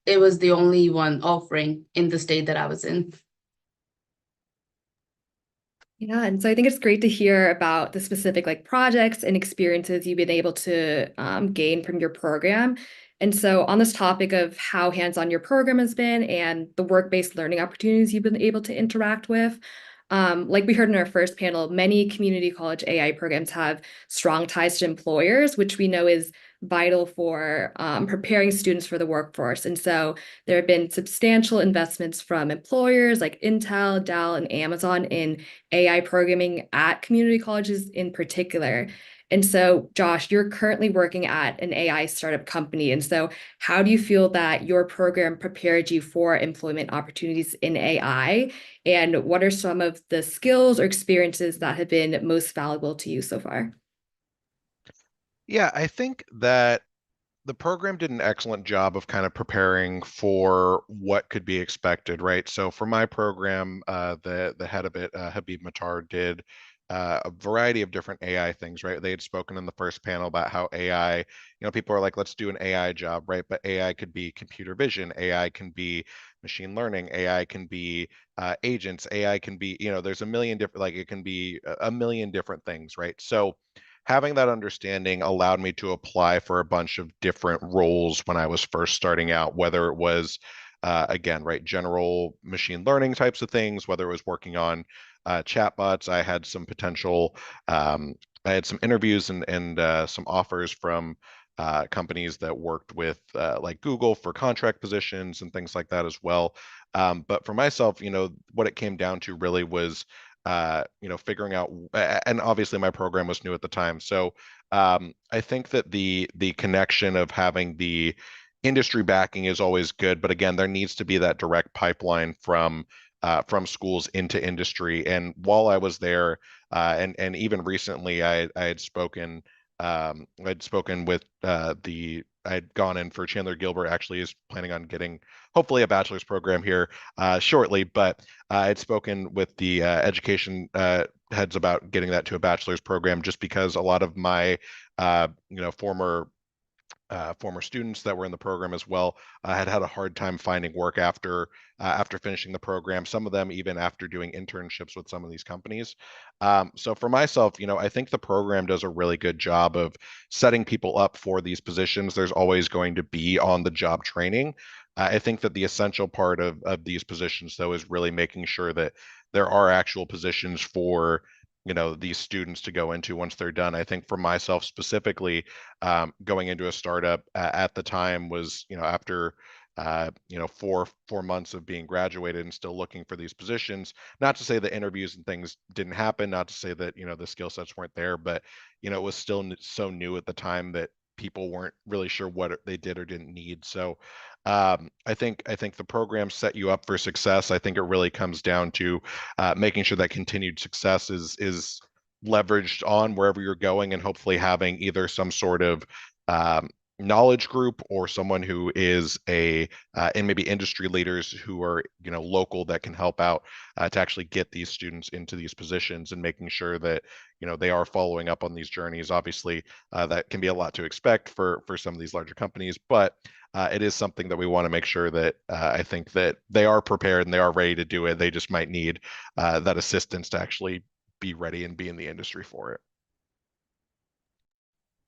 it was the only one offering in the state that I was in. Yeah, and so I think it's great to hear about the specific like projects and experiences you've been able to gain from your program. And so on this topic of how hands-on your program has been and the work-based learning opportunities you've been able to interact with, like we heard in our first panel, many community college AI programs have strong ties to employers, which we know is vital for preparing students for the workforce. And so there have been substantial investments from employers like Intel, Dell, and Amazon in AI programming at community colleges in particular. And so, Josh, you're currently working at an AI startup company. And so how do you feel that your program prepared you for employment opportunities in AI? And what are some of the skills or experiences that have been most valuable to you so far? Yeah, I think that the program did an excellent job of kind of preparing for what could be expected, right? So for my program, the head of it, Habib Matar, did a variety of different AI things, right? They had spoken in the first panel about how AI, you know, people are like, let's do an AI job, right? But AI could be computer vision, AI can be machine learning, AI can be agents, AI can be, you know, there's a million different, like it can be a million different things, right? So having that understanding allowed me to apply for a bunch of different roles when I was first starting out, whether it was, again, right, general machine learning types of things, whether it was working on chatbots. I had some potential, I had some interviews and some offers from companies that worked with like Google for contract positions and things like that as well. But for myself, you know, what it came down to really was you know, figuring out, and obviously my program was new at the time. So I think that the connection of having the industry backing is always good, but again, there needs to be that direct pipeline from schools into industry. And while I was there, and even recently, I had spoken. I'd spoken with I had gone in for Chandler Gilbert. Actually, is planning on getting hopefully a bachelor's program here shortly, but I had spoken with the education heads about getting that to a bachelor's program, just because a lot of my you know, former students that were in the program as well had had a hard time finding work after finishing the program. Some of them even after doing internships with some of these companies. So for myself, you know, I think the program does a really good job of setting people up for these positions. There's always going to be on the job training. I think that the essential part of these positions, though, is really making sure that there are actual positions for, you know, these students to go into once they're done. I think for myself specifically, going into a startup at the time was, you know, after you know, four months of being graduated and still looking for these positions. Not to say the interviews and things didn't happen, not to say that, you know, the skill sets weren't there, but you know, it was still so new at the time that people weren't really sure what they did or didn't need. So I think the program set you up for success. I think it really comes down to making sure that continued success is leveraged on wherever you're going, and hopefully having either some sort of knowledge group or someone who is and maybe industry leaders who are, you know, local, that can help out to actually get these students into these positions, and making sure that, you know, they are following up on these journeys. Obviously, that can be a lot to expect for some of these larger companies, but it is something that we want to make sure that I think that they are prepared and they are ready to do it. They just might need that assistance to actually be ready and be in the industry for it.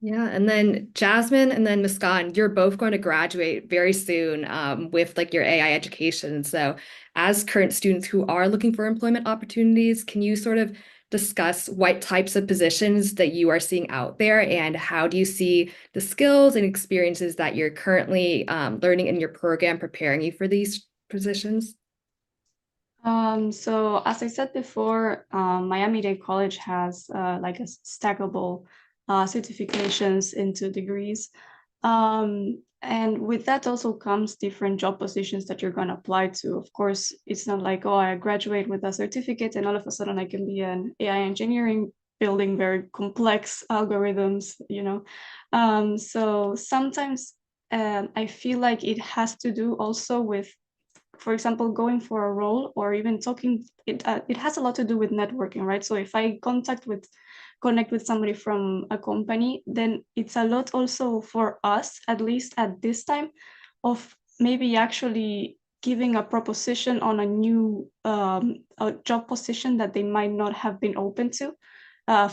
Yeah, and then Jasmine and then Muskan, you're both going to graduate very soon with like your AI education. So as current students who are looking for employment opportunities, can you sort of discuss what types of positions that you are seeing out there, and how do you see the skills and experiences that you're currently learning in your program preparing you for these positions? So as I said before, Miami-Dade College has like a stackable certifications into degrees. And with that also comes different job positions that you're going to apply to. Of course, it's not like, oh, I graduate with a certificate and all of a sudden I can be an AI engineering building very complex algorithms, so sometimes I feel like it has to do also with, for example, going for a role or even talking. It has a lot to do with networking, right? So if I connect with somebody from a company, then it's a lot also for us, at least at this time, of maybe actually giving a proposition on a new a job position that they might not have been open to.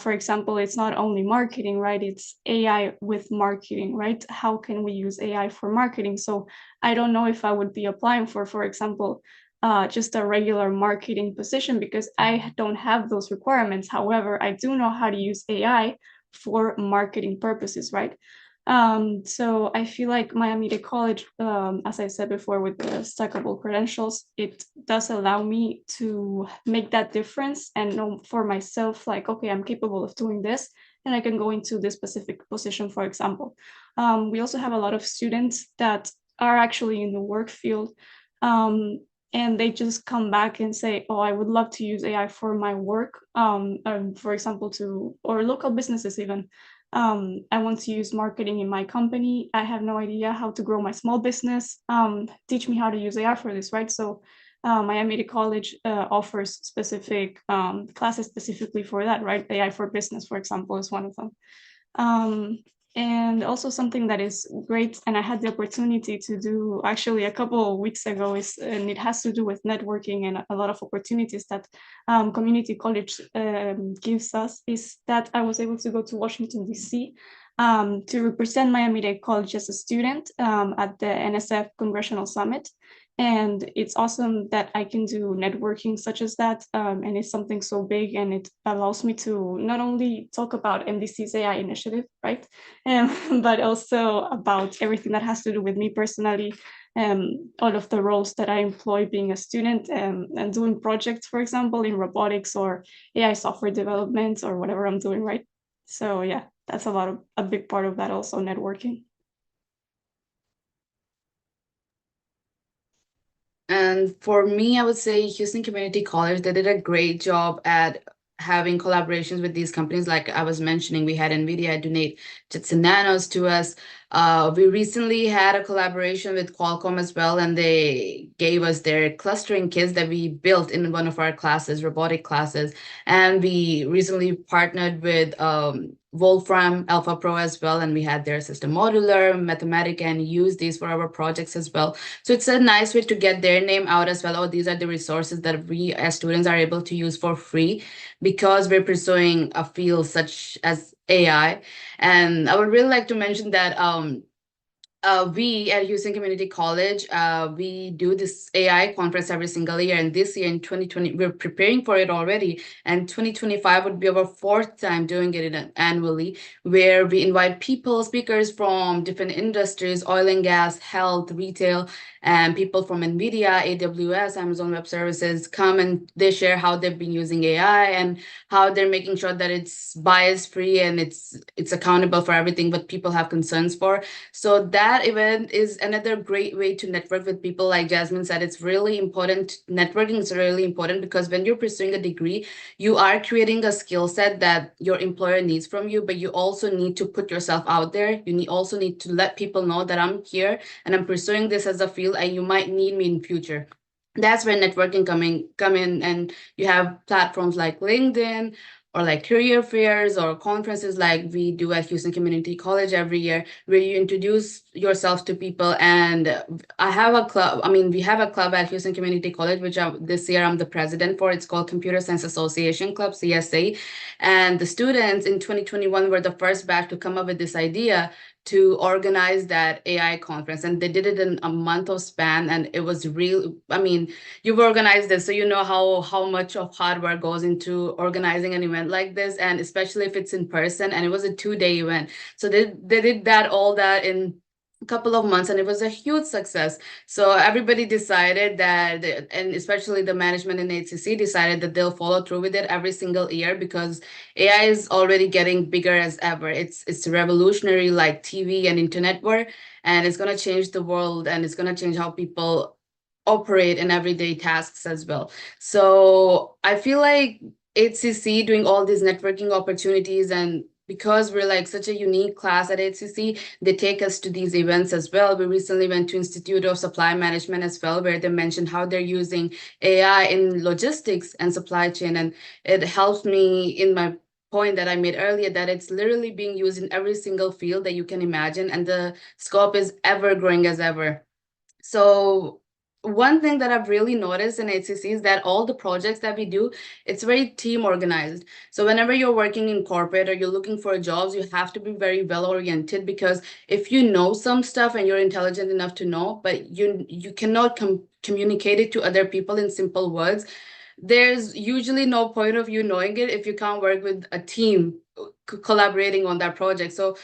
For example, it's not only marketing, right? It's AI with marketing, right? How can we use AI for marketing? So I don't know if I would be applying for example, just a regular marketing position because I don't have those requirements. However, I do know how to use AI for marketing purposes, right? So I feel like Miami-Dade College, as I said before, with the stackable credentials, it does allow me to make that difference and know for myself, like, okay, I'm capable of doing this, and I can go into this specific position, for example. We also have a lot of students that are actually in the work field, and they just come back and say, oh, I would love to use AI for my work, for example, or local businesses even. I want to use marketing in my company. I have no idea how to grow my small business. Teach me how to use AI for this, right? So Miami-Dade College offers specific classes specifically for that, right? AI for business, for example, is one of them. And also something that is great, and I had the opportunity to do actually a couple of weeks ago, and it has to do with networking and a lot of opportunities that community college gives us, is that I was able to go to Washington, D.C. To represent Miami-Dade College as a student at the NSF Congressional Summit. And it's awesome that I can do networking such as that. And it's something so big, and it allows me to not only talk about MDC's AI initiative, right? But also about everything that has to do with me personally, all of the roles that I employ being a student, and doing projects, for example, in robotics or AI software development or whatever I'm doing, right? So yeah, that's a big part of that also, networking. And for me, I would say Houston Community College, they did a great job at having collaborations with these companies. Like I was mentioning, we had NVIDIA donate Jetson Nanos to us. We recently had a collaboration with Qualcomm as well, and they gave us their clustering kits that we built in one of our classes, robotic classes. And we recently partnered with Wolfram Alpha Pro as well, and we had their system modular, Mathematica, and use these for our projects as well. So it's a nice way to get their name out as well. Oh, these are the resources that we as students are able to use for free because we're pursuing a field such as AI. And I would really like to mention that we at Houston Community College, we do this AI conference every single year. And this year in 2020, we're preparing for it already. And 2025 would be our fourth time doing it annually, where we invite speakers from different industries, oil and gas, health, retail, and people from NVIDIA, AWS, Amazon Web Services come, and they share how they've been using AI and how they're making sure that it's bias-free and it's accountable for everything what people have concerns for. So that event is another great way to network with people. Like Jasmine said, it's really important. Networking is really important because when you're pursuing a degree, you are creating a skill set that your employer needs from you, but you also need to put yourself out there. You also need to let people know that I'm here and I'm pursuing this as a field and you might need me in future. That's where networking come in, and you have platforms like LinkedIn or like career fairs or conferences like we do at Houston Community College every year, where you introduce yourself to people. And I have a club, we have a club at Houston Community College, which this year I'm the president for. It's called Computer Science Association Club, CSA. And the students in 2021 were the first batch to come up with this idea to organize that AI conference. And they did it in a month of span, and it was real. You've organized this, so you know how much of hard work goes into organizing an event like this, and especially if it's in person. And it was a 2-day event. So they did all that in a couple of months, and it was a huge success. So everybody decided that, and especially the management in HCC decided that they'll follow through with it every single year, because AI is already getting bigger as ever. It's revolutionary, like TV and internet were, and it's going to change the world, and it's going to change how people operate in everyday tasks as well. So I feel like HCC doing all these networking opportunities, and because we're like such a unique class at HCC, they take us to these events as well. We recently went to Institute of Supply Management as well, where they mentioned how they're using AI in logistics and supply chain. And it helps me in my point that I made earlier, that it's literally being used in every single field that you can imagine, and the scope is ever growing as ever. So one thing that I've really noticed in HCC is that all the projects that we do, it's very team organized. So whenever you're working in corporate or you're looking for jobs, you have to be very well oriented, because if you know some stuff and you're intelligent enough to know, but you cannot communicate it to other people in simple words, there's usually no point of you knowing it if you can't work with a team collaborating on that project. So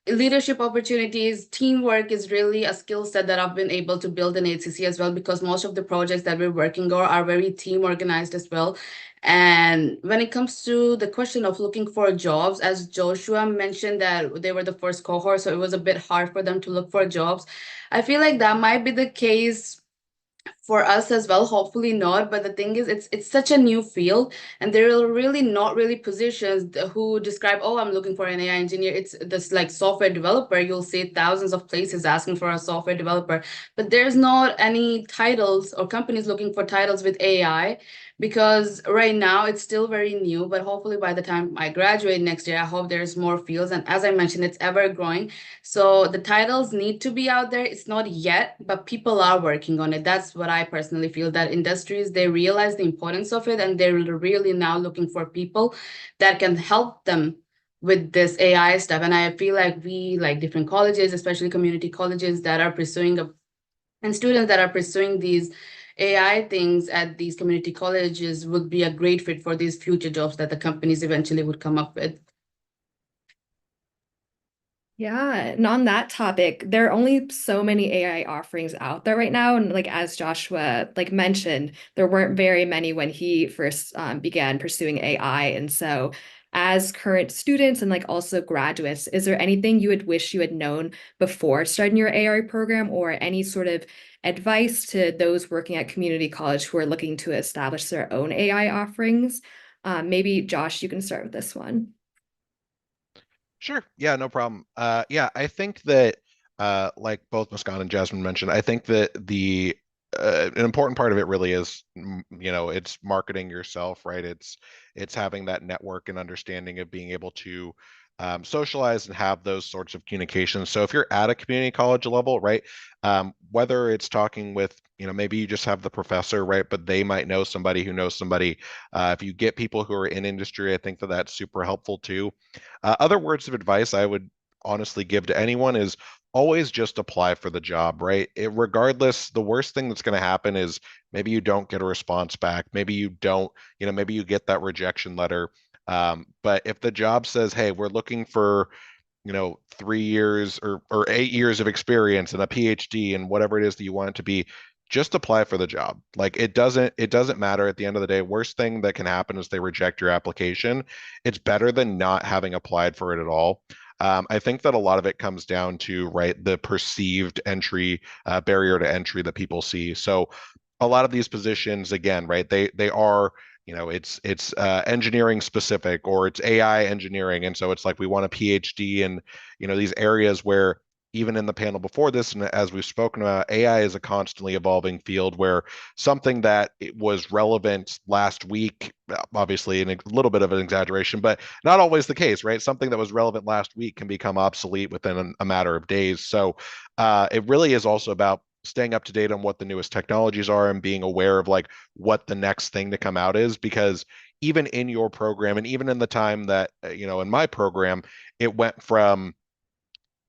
leadership opportunities, teamwork is really a skill set that I've been able to build in HCC as well, because most of the projects that we're working on are very team organized as well. And when it comes to the question of looking for jobs, as Joshua mentioned that they were the first cohort, so it was a bit hard for them to look for jobs. I feel like that might be the case for us as well, hopefully not, but the thing is, it's such a new field, and there are really not really positions who describe, oh, I'm looking for an AI engineer. It's this like software developer, you'll see thousands of places asking for a software developer, but there's not any titles or companies looking for titles with AI, because right now it's still very new. But hopefully by the time I graduate next year, I hope there's more fields, and as I mentioned, it's ever growing. So the titles need to be out there. It's not yet, but people are working on it. That's what I personally feel, that industries, they realize the importance of it, and they're really now looking for people that can help them with this AI stuff. And I feel like we, like different colleges, especially community colleges that are pursuing and students that are pursuing these AI things at these community colleges would be a great fit for these future jobs that the companies eventually would come up with. Yeah, and on that topic, there are only so many AI offerings out there right now. And like as Joshua mentioned, there weren't very many when he first began pursuing AI. And so as current students and like also graduates, is there anything you would wish you had known before starting your AI program, or any sort of advice to those working at community college who are looking to establish their own AI offerings? Maybe Josh, you can start with this one. Sure. Yeah, no problem. Yeah, I think that like both Muskan and Jasmine mentioned, I think that an important part of it really is, it's marketing yourself, right? It's having that network and understanding of being able to socialize and have those sorts of communications. So if you're at a community college level, right, whether it's talking with, maybe you just have the professor, right, but they might know somebody who knows somebody. If you get people who are in industry, I think that that's super helpful too. Other words of advice I would honestly give to anyone is always just apply for the job, right? Regardless, the worst thing that's going to happen is maybe you don't get a response back. Maybe you don't, maybe you get that rejection letter. But if the job says, hey, we're looking for, 3 years or 8 years of experience and a PhD and whatever it is that you want it to be, just apply for the job. Like it doesn't matter at the end of the day. Worst thing that can happen is they reject your application. It's better than not having applied for it at all. I think that a lot of it comes down to, right, the perceived entry barrier to entry that people see. So a lot of these positions, again, right, they are, it's engineering specific, or it's AI engineering, and so it's like we want a PhD in, these areas where, even in the panel before this, and as we've spoken about, AI is a constantly evolving field, where something that was relevant last week, obviously in a little bit of an exaggeration, but not always the case, right? Something that was relevant last week can become obsolete within a matter of days. So it really is also about staying up to date on what the newest technologies are and being aware of like what the next thing to come out is, because even in your program, and even in the time that, in my program, it went from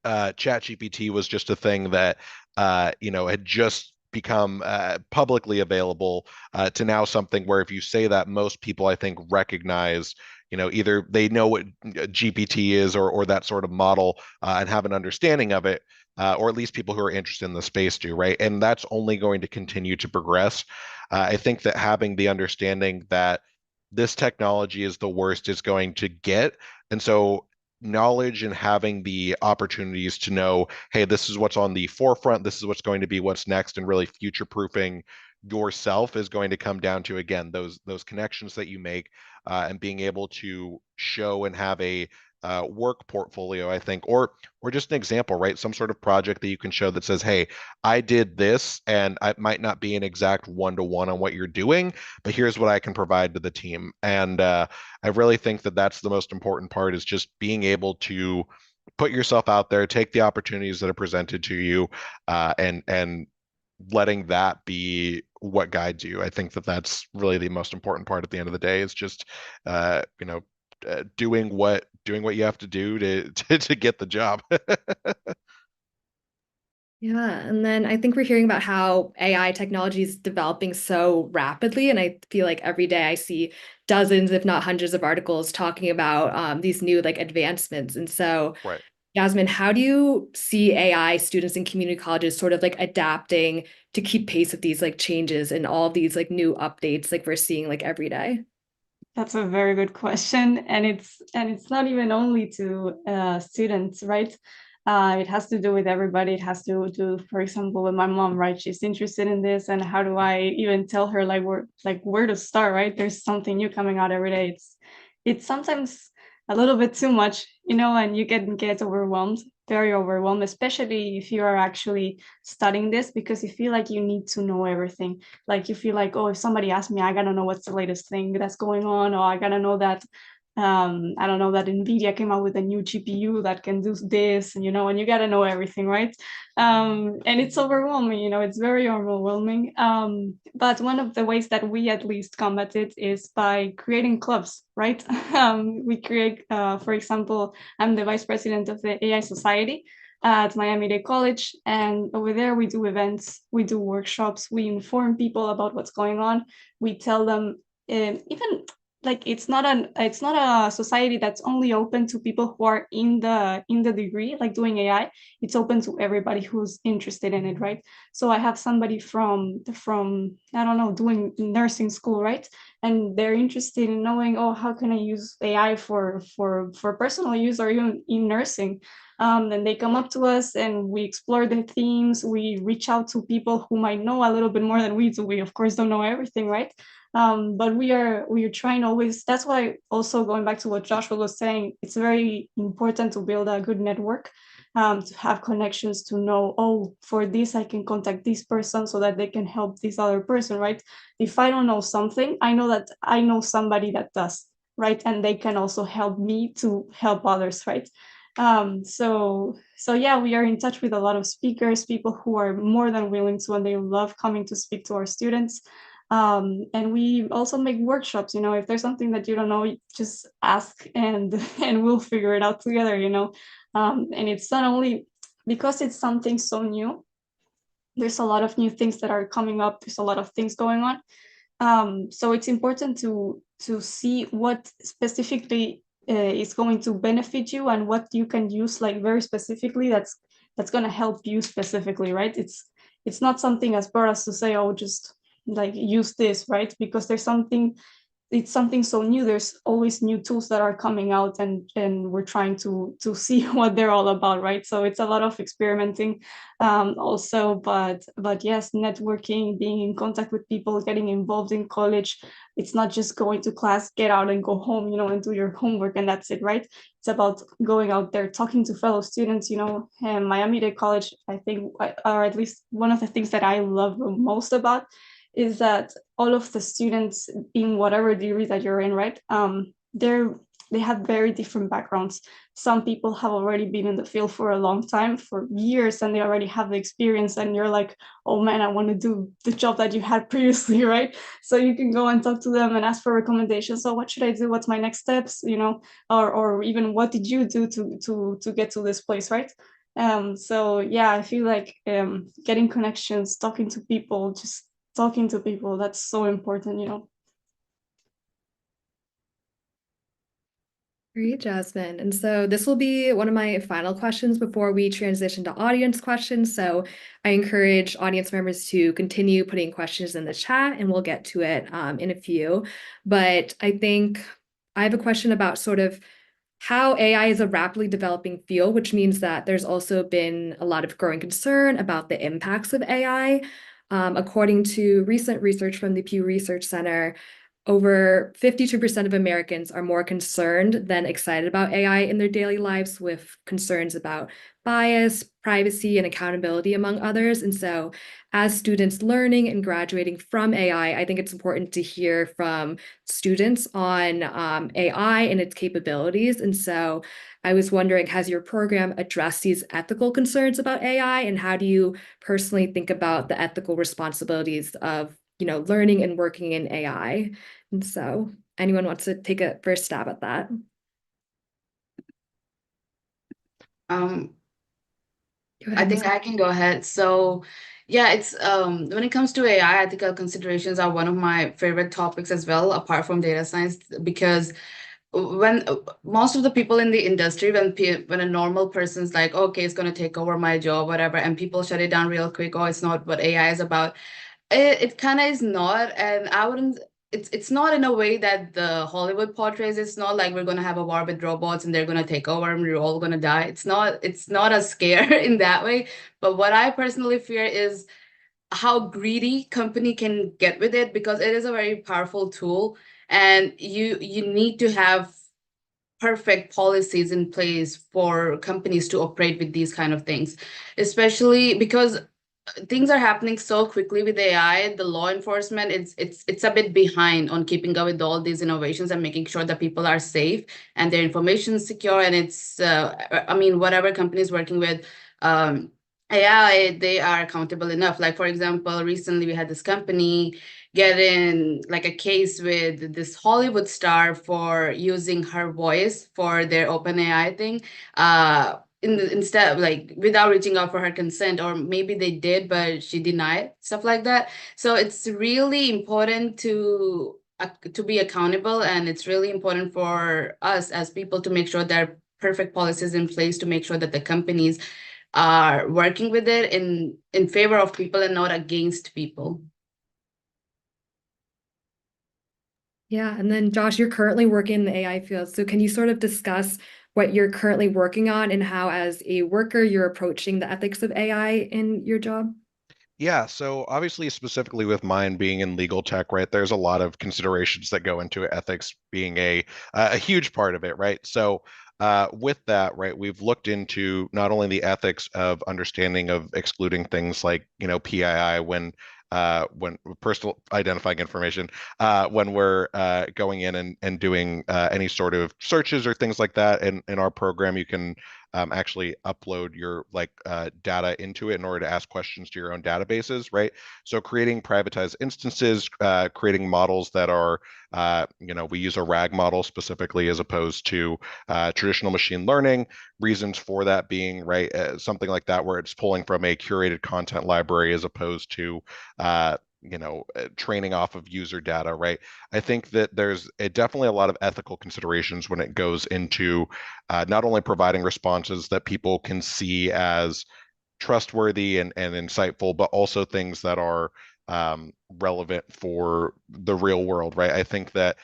ChatGPT was just a thing that had just become publicly available, to now something where if you say that, most people I think recognize, either they know what GPT is, or that sort of model, and have an understanding of it, or at least people who are interested in the space do, right? And that's only going to continue to progress. I think that having the understanding that this technology is the worst it's going to get, and so knowledge and having the opportunities to know, hey, this is what's on the forefront, this is what's going to be what's next, and really future proofing yourself is going to come down to, again, those connections that you make, and being able to show and have a work portfolio, I think, or just an example, right? Some sort of project that you can show that says, hey, I did this, and it might not be an exact one-to-one on what you're doing, but here's what I can provide to the team. And I really think that that's the most important part, is just being able to put yourself out there, take the opportunities that are presented to you, and letting that be what guides you. I think that that's really the most important part at the end of the day, is just doing what you have to do to get the job. Yeah, and then I think we're hearing about how AI technology is developing so rapidly, and I feel like every day I see dozens, if not hundreds, of articles talking about these new like advancements. And so, Right. Jasmine, how do you see AI students in community colleges sort of like adapting to keep pace with these like changes and all these like new updates like we're seeing like every day? That's a very good question, and it's not even only to students, right? It has to do with everybody. It has to do, for example, with my mom, right? She's interested in this, and how do I even tell her where to start, right? There's something new coming out every day. It's sometimes a little bit too much, and you get overwhelmed, very overwhelmed, especially if you are actually studying this, because you feel like you need to know everything. Like you feel like, oh, if somebody asks me, I gotta know what's the latest thing that's going on, or I gotta know that I don't know, that NVIDIA came out with a new GPU that can do this, and and you gotta know everything, right? And it's overwhelming, it's very overwhelming. But one of the ways that we at least combat it is by creating clubs, right? We create, for example, I'm the vice president of the AI Society at Miami-Dade College, and over there we do events, we do workshops, we inform people about what's going on, we tell them, even like it's not a society that's only open to people who are in the degree, like doing AI. It's open to everybody who's interested in it, right? So I have somebody from I don't know, doing nursing school, right? And they're interested in knowing, oh, how can I use AI for personal use or even in nursing? Then they come up to us and we explore the themes. We reach out to people who might know a little bit more than we do. We of course don't know everything, right? But we are trying always. That's why, also going back to what Joshua was saying, it's very important to build a good network, to have connections, to know, oh, for this I can contact this person so that they can help this other person, right? If I don't know something, I know that I know somebody that does, right? And they can also help me to help others, right? So yeah, we are in touch with a lot of speakers, people who are more than willing to, and they love coming to speak to our students. And we also make workshops. If there's something that you don't know, just ask, and we'll figure it out together. And it's not only because it's something so new. There's a lot of new things that are coming up. There's a lot of things going on. So it's important to see what specifically is going to benefit you, and what you can use like very specifically that's going to help you specifically, right? It's not something as broad as to say, oh, just like use this, right? Because it's something so new. There's always new tools that are coming out, and we're trying to see what they're all about, right? So it's a lot of experimenting, also, but yes, networking, being in contact with people, getting involved in college. It's not just going to class, get out and go home, and do your homework, and that's it, right? It's about going out there, talking to fellow students. And Miami-Dade College, I think, or at least one of the things that I love the most about, is that all of the students in whatever degree that you're in, right? They have very different backgrounds. Some people have already been in the field for a long time, for years, and they already have the experience, and you're like, oh man, I want to do the job that you had previously, right? So you can go and talk to them and ask for recommendations. So what should I do? What's my next steps? Or even what did you do to get to this place, right? So yeah, I feel like getting connections, talking to people, that's so important. Great, Jasmine. And so this will be one of my final questions before we transition to audience questions. So I encourage audience members to continue putting questions in the chat, and we'll get to it in a few. But I think I have a question about sort of how AI is a rapidly developing field, which means that there's also been a lot of growing concern about the impacts of AI. According to recent research from the Pew Research Center, over 52% of Americans are more concerned than excited about AI in their daily lives, with concerns about bias, privacy, and accountability, among others. And so, as students learning and graduating from AI, I think it's important to hear from students on AI and its capabilities. And so, I was wondering, has your program addressed these ethical concerns about AI, and how do you personally think about the ethical responsibilities of learning and working in AI? And so, anyone wants to take a first stab at that? I think I can go ahead. So yeah, it's when it comes to AI, ethical considerations are one of my favorite topics as well, apart from data science, because when most of the people in the industry, when a normal person's like, okay, it's going to take over my job, whatever, and people shut it down real quick, oh, it's not what AI is about. It kind of is not, and I wouldn't. It's not in a way that the Hollywood portrays. It's not like we're gonna have a war with robots and they're gonna take over and we're all gonna die. It's not. It's not a scare in that way. But what I personally fear is how greedy company can get with it, because it is a very powerful tool, and you need to have perfect policies in place for companies to operate with these kind of things, especially because things are happening so quickly with AI. The law enforcement, it's a bit behind on keeping up with all these innovations and making sure that people are safe and their information is secure. And it's I mean, whatever company is working with AI, they are accountable enough. Like, for example, recently we had this company get in like a case with this Hollywood star for using her voice for their OpenAI thing. Instead of like without reaching out for her consent, or maybe they did but she denied, stuff like that. So it's really important to be accountable, and it's really important for us as people to make sure there are perfect policies in place to make sure that the companies are working with it in favor of people and not against people. Yeah, and then Josh, you're currently working in the AI field. So can you sort of discuss what you're currently working on and how, as a worker, you're approaching the ethics of AI in your job? Yeah, so obviously, specifically with mine being in legal tech, right, there's a lot of considerations that go into it, ethics being a huge part of it, right? So with that, right, we've looked into not only the ethics of understanding of excluding things like, PII when personal identifying information, when we're going in and doing any sort of searches or things like that. In our program, you can actually upload your data into it in order to ask questions to your own databases, right? So creating privatized instances, creating models that are, we use a RAG model specifically as opposed to traditional machine learning. Reasons for that being, right, something like that where it's pulling from a curated content library as opposed to training off of user data, right? I think that there's definitely a lot of ethical considerations when it goes into not only providing responses that people can see as trustworthy and insightful, but also things that are relevant for the real world, right? I think that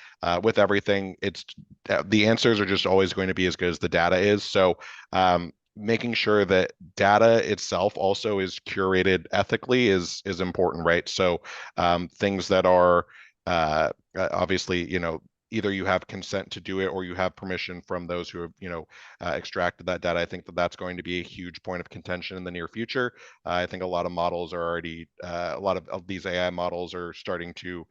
with everything, it's the answers are just always going to be as good as the data is. So making sure that data itself also is curated ethically is important, right? So things that are obviously, either you have consent to do it or you have permission from those who have, extracted that data. I think that that's going to be a huge point of contention in the near future. I think a lot of models are already, a lot of these AI models are starting to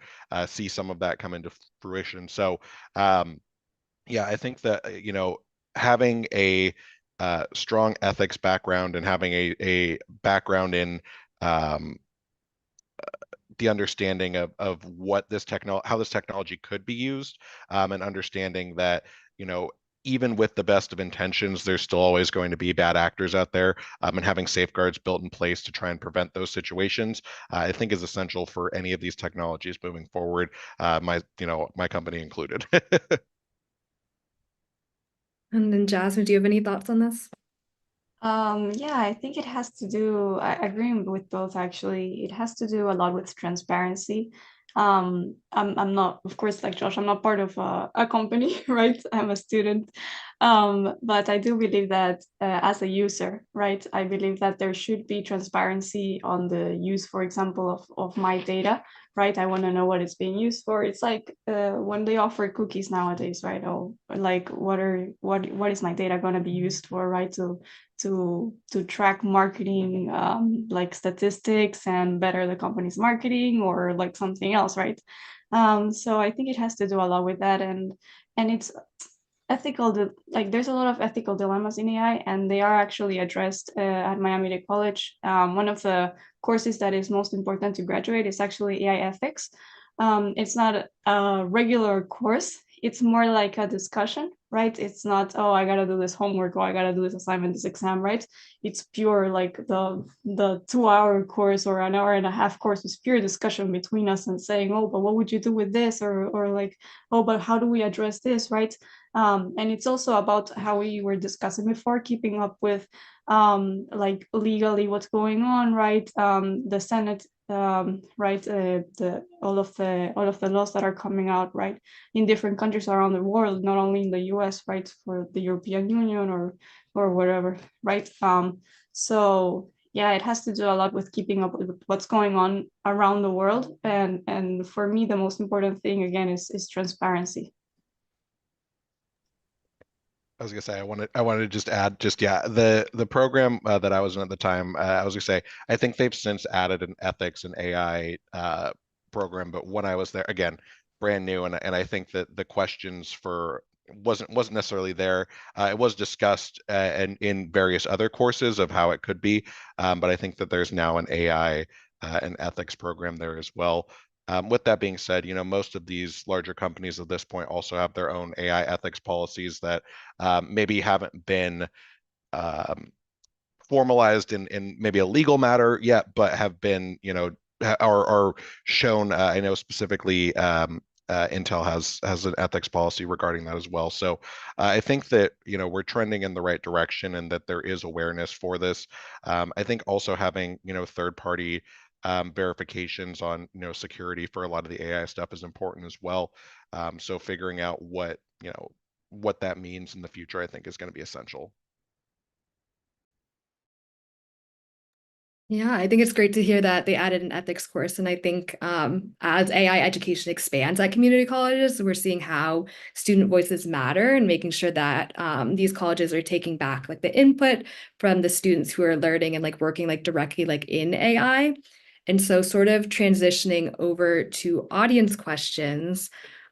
see some of that come into fruition. So, yeah, I think that, having a strong ethics background and having a background in the understanding of what this how this technology could be used, and understanding that, even with the best of intentions, there's still always going to be bad actors out there, and having safeguards built in place to try and prevent those situations, I think is essential for any of these technologies moving forward, my company included. And then Jasmine, do you have any thoughts on this? Yeah, I think it has to do, I agree with both actually. It has to do a lot with transparency. I'm not, of course, like Josh, I'm not part of a company, right? I'm a student. But I do believe that as a user, right, I believe that there should be transparency on the use, for example, of my data, right? I want to know what it's being used for. It's like when they offer cookies nowadays, right? Oh, like what is my data going to be used for, right? To track marketing, like statistics and better the company's marketing, or like something else, right? So I think it has to do a lot with that, and it's ethical, like there's a lot of ethical dilemmas in AI, and they are actually addressed at Miami-Dade College. One of the courses that is most important to graduate is actually AI ethics. It's not a regular course, it's more like a discussion, right? It's not, oh, I gotta do this homework, or I gotta do this assignment, this exam, right? It's pure, like the 2 hour course or an hour and a half course is pure discussion between us and saying, oh, but what would you do with this? Or like, oh, but how do we address this, right? And it's also about how we were discussing before, keeping up with like legally what's going on, right? The Senate, right? All of the laws that are coming out, right, in different countries around the world, not only in the U.S., right, for the European Union or whatever, right? So yeah, it has to do a lot with keeping up with what's going on around the world, and for me, the most important thing again is transparency. I was gonna say I wanted to just add yeah, the program that I was in at the time, I was gonna say I think they've since added an ethics and AI program, but when I was there, again, brand new, and I think that the questions for wasn't necessarily there. It was discussed and in various other courses of how it could be, but I think that there's now an AI and ethics program there as well. With that being said, most of these larger companies at this point also have their own AI ethics policies that maybe haven't been formalized in maybe a legal matter yet, but have been, are shown. I know specifically Intel has an ethics policy regarding that as well. So I think that we're trending in the right direction, and that there is awareness for this. I think also having third party verifications on security for a lot of the AI stuff is important as well. So figuring out what that means in the future, I think, is going to be essential. Yeah, I think it's great to hear that they added an ethics course. And I think as AI education expands at community colleges, we're seeing how student voices matter, and making sure that these colleges are taking back like the input from the students who are learning and like working like directly like in AI. And so sort of transitioning over to audience questions.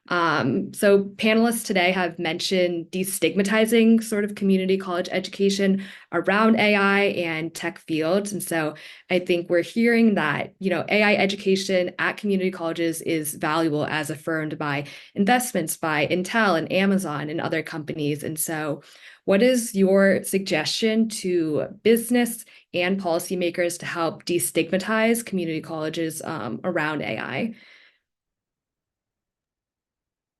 So panelists today have mentioned destigmatizing sort of community college education around AI and tech fields. And so I think we're hearing that, AI education at community colleges is valuable, as affirmed by investments by Intel and Amazon and other companies. And so what is your suggestion to business and policymakers to help destigmatize community colleges around AI?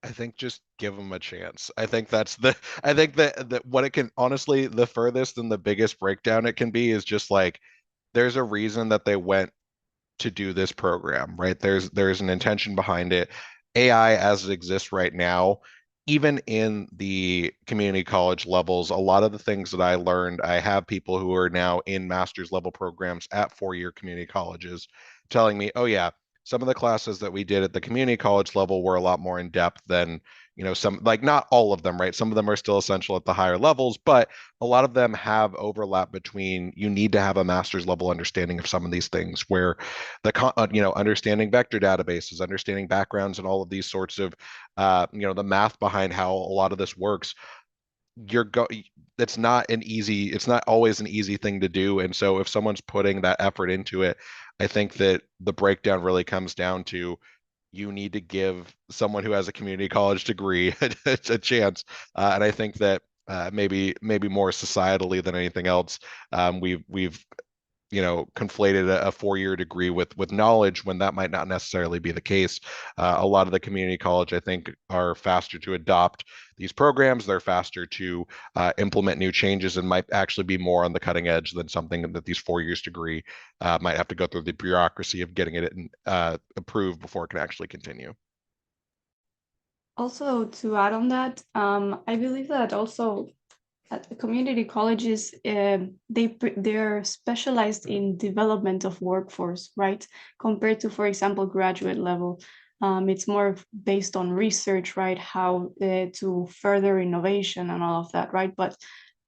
I think just give them a chance. I think I think that what it can, honestly, the furthest and the biggest breakdown it can be is just like, there's a reason that they went to do this program, right? There's an intention behind it. AI as it exists right now, even in the community college levels, a lot of the things that I learned, I have people who are now in master's level programs at 4-year community colleges telling me, oh yeah, some of the classes that we did at the community college level were a lot more in depth than some, like, not all of them, right? Some of them are still essential at the higher levels, but a lot of them have overlap between, you need to have a master's level understanding of some of these things, where understanding vector databases, understanding backgrounds, and all of these sorts of the math behind how a lot of this works, it's not always an easy thing to do. And so if someone's putting that effort into it, I think that the breakdown really comes down to, you need to give someone who has a community college degree a chance. And I think that maybe more societally than anything else, we've conflated a 4-year degree with knowledge when that might not necessarily be the case. A lot of the community college, I think, are faster to adopt these programs. They're faster to implement new changes and might actually be more on the cutting edge than something that these 4 years degree might have to go through the bureaucracy of getting it approved before it can actually continue. Also, to add on that, I believe that also at the community colleges, they're specialized in development of workforce, right? Compared to, for example, graduate level. It's more based on research, right? How to further innovation and all of that, right? But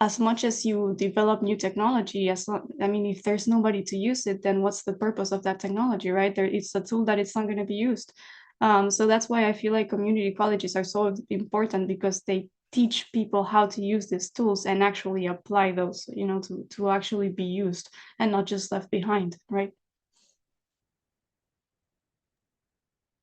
as much as you develop new technology, if there's nobody to use it, then what's the purpose of that technology, right? It's a tool that it's not going to be used. So that's why I feel like community colleges are so important, because they teach people how to use these tools and actually apply those, to actually be used and not just left behind, right?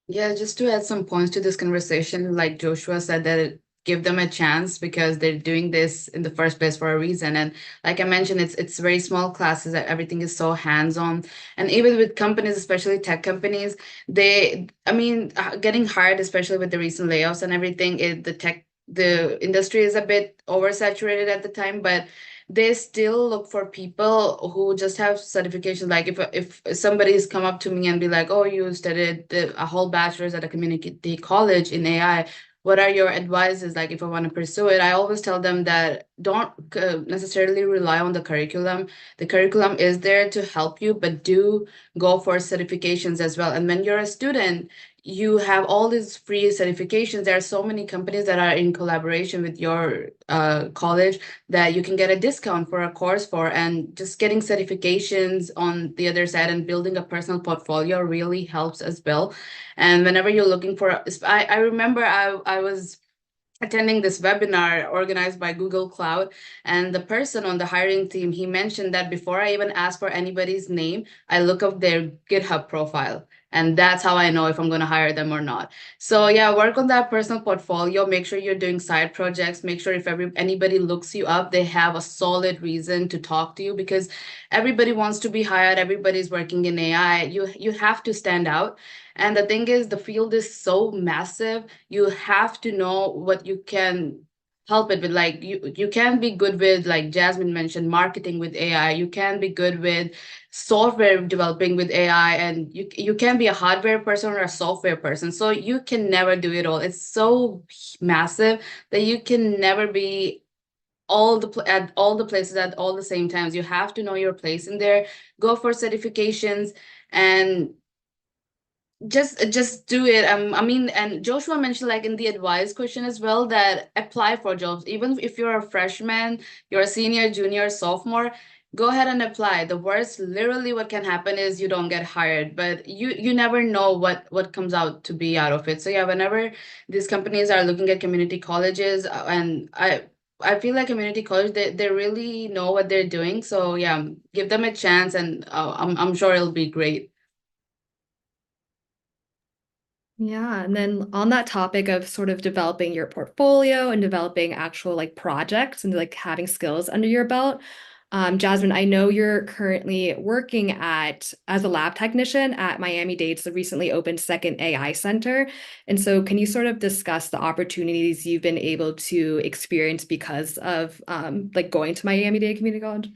Yeah, just to add some points to this conversation, like Joshua said, that give them a chance because they're doing this in the first place for a reason. And like I mentioned, it's very small classes, that everything is so hands-on. And even with companies, especially tech companies, getting hired, especially with the recent layoffs and everything, the industry is a bit oversaturated at the time, but they still look for people who just have certifications. Like if somebody's come up to me and be like, oh, you studied a whole bachelor's at a community college in AI, what are your advices? Like, if I want to pursue it, I always tell them that don't necessarily rely on the curriculum. The curriculum is there to help you, but do go for certifications as well. And when you're a student, you have all these free certifications. There are so many companies that are in collaboration with your college that you can get a discount for a course for, and just getting certifications on the other side and building a personal portfolio really helps as well. And whenever you're looking for, I remember I was attending this webinar organized by Google Cloud, and the person on the hiring team, he mentioned that before I even ask for anybody's name, I look up their GitHub profile. And that's how I know if I'm going to hire them or not. So yeah, work on that personal portfolio. Make sure you're doing side projects. Make sure if anybody looks you up, they have a solid reason to talk to you, because everybody wants to be hired. Everybody's working in AI. You have to stand out. And the thing is, the field is so massive. You have to know what you can help it with. Like you can be good with, like Jasmine mentioned, marketing with AI. You can be good with software developing with AI, and you can be a hardware person or a software person. So you can never do it all. It's so massive that you can never be at all the places at all the same times. You have to know your place in there. Go for certifications and just do it. And Joshua mentioned, like, in the advice question as well, that apply for jobs. Even if you're a freshman, you're a senior, junior, sophomore, go ahead and apply. The worst, literally what can happen is you don't get hired, but you never know what comes out to be out of it. So yeah, whenever these companies are looking at community colleges, and I feel like community college, they really know what they're doing. So yeah, give them a chance, and I'm sure it'll be great. Yeah, and then on that topic of sort of developing your portfolio and developing actual like projects and like having skills under your belt, Jasmine, I know you're currently working as a lab technician at Miami-Dade's the recently opened second AI center. And so can you sort of discuss the opportunities you've been able to experience because of like going to Miami-Dade Community College?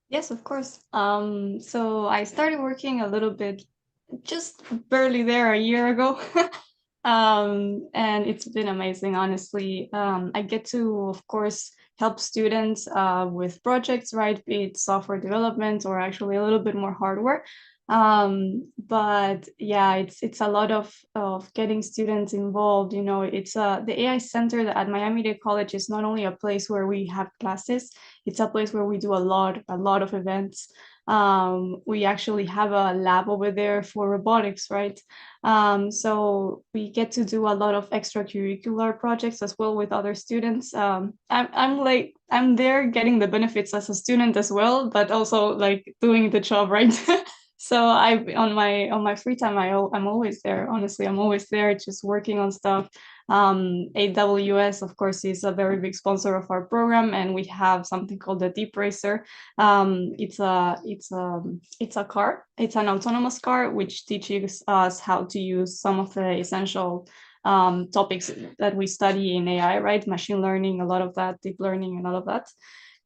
Yes, of course. So I started working a little bit, just barely there, a year ago. And it's been amazing, honestly. I get to, of course, help students with projects, right? Be it software development or actually a little bit more hardware. But yeah, it's a lot of getting students involved. It's the AI Center at Miami-Dade College is not only a place where we have classes, it's a place where we do a lot of events. We actually have a lab over there for robotics, right? So we get to do a lot of extracurricular projects as well with other students. I'm there getting the benefits as a student as well, but also like doing the job, right? So on my free time, I'm always there. Honestly, I'm always there just working on stuff. AWS, of course, is a very big sponsor of our program, and we have something called the Deep Racer. It's a car. It's an autonomous car which teaches us how to use some of the essential topics that we study in AI, right? Machine learning, a lot of that, deep learning, and all of that.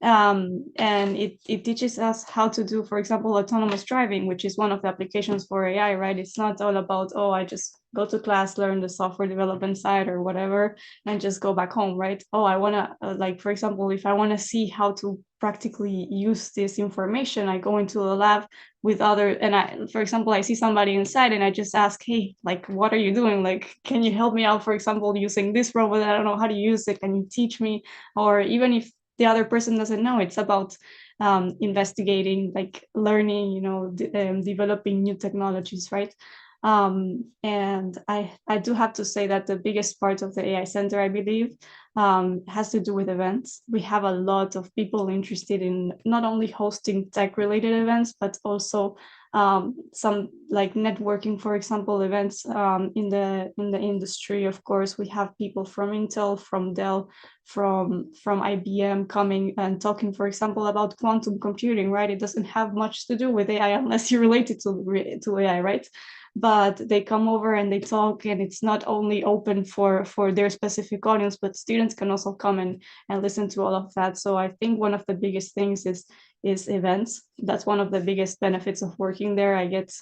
And it teaches us how to do, for example, autonomous driving, which is one of the applications for AI, right? It's not all about, oh, I just go to class, learn the software development side or whatever, and just go back home, right? Oh, I want to, like, for example, if I want to see how to practically use this information, I go into a lab with other, and for example, I see somebody inside and I just ask, hey, like, what are you doing? Like, can you help me out, for example, using this robot? I don't know how to use it. Can you teach me? Or even if the other person doesn't know, it's about investigating, like learning, developing new technologies, right? And I do have to say that the biggest part of the AI Center, I believe, has to do with events. We have a lot of people interested in not only hosting tech-related events, but also some like networking, for example, events in the industry. Of course, we have people from Intel, from Dell, from IBM coming and talking, for example, about quantum computing, right? It doesn't have much to do with AI unless you relate it to AI, right? But they come over and they talk, and it's not only open for their specific audience, but students can also come and listen to all of that. So I think one of the biggest things is events. That's one of the biggest benefits of working there. I get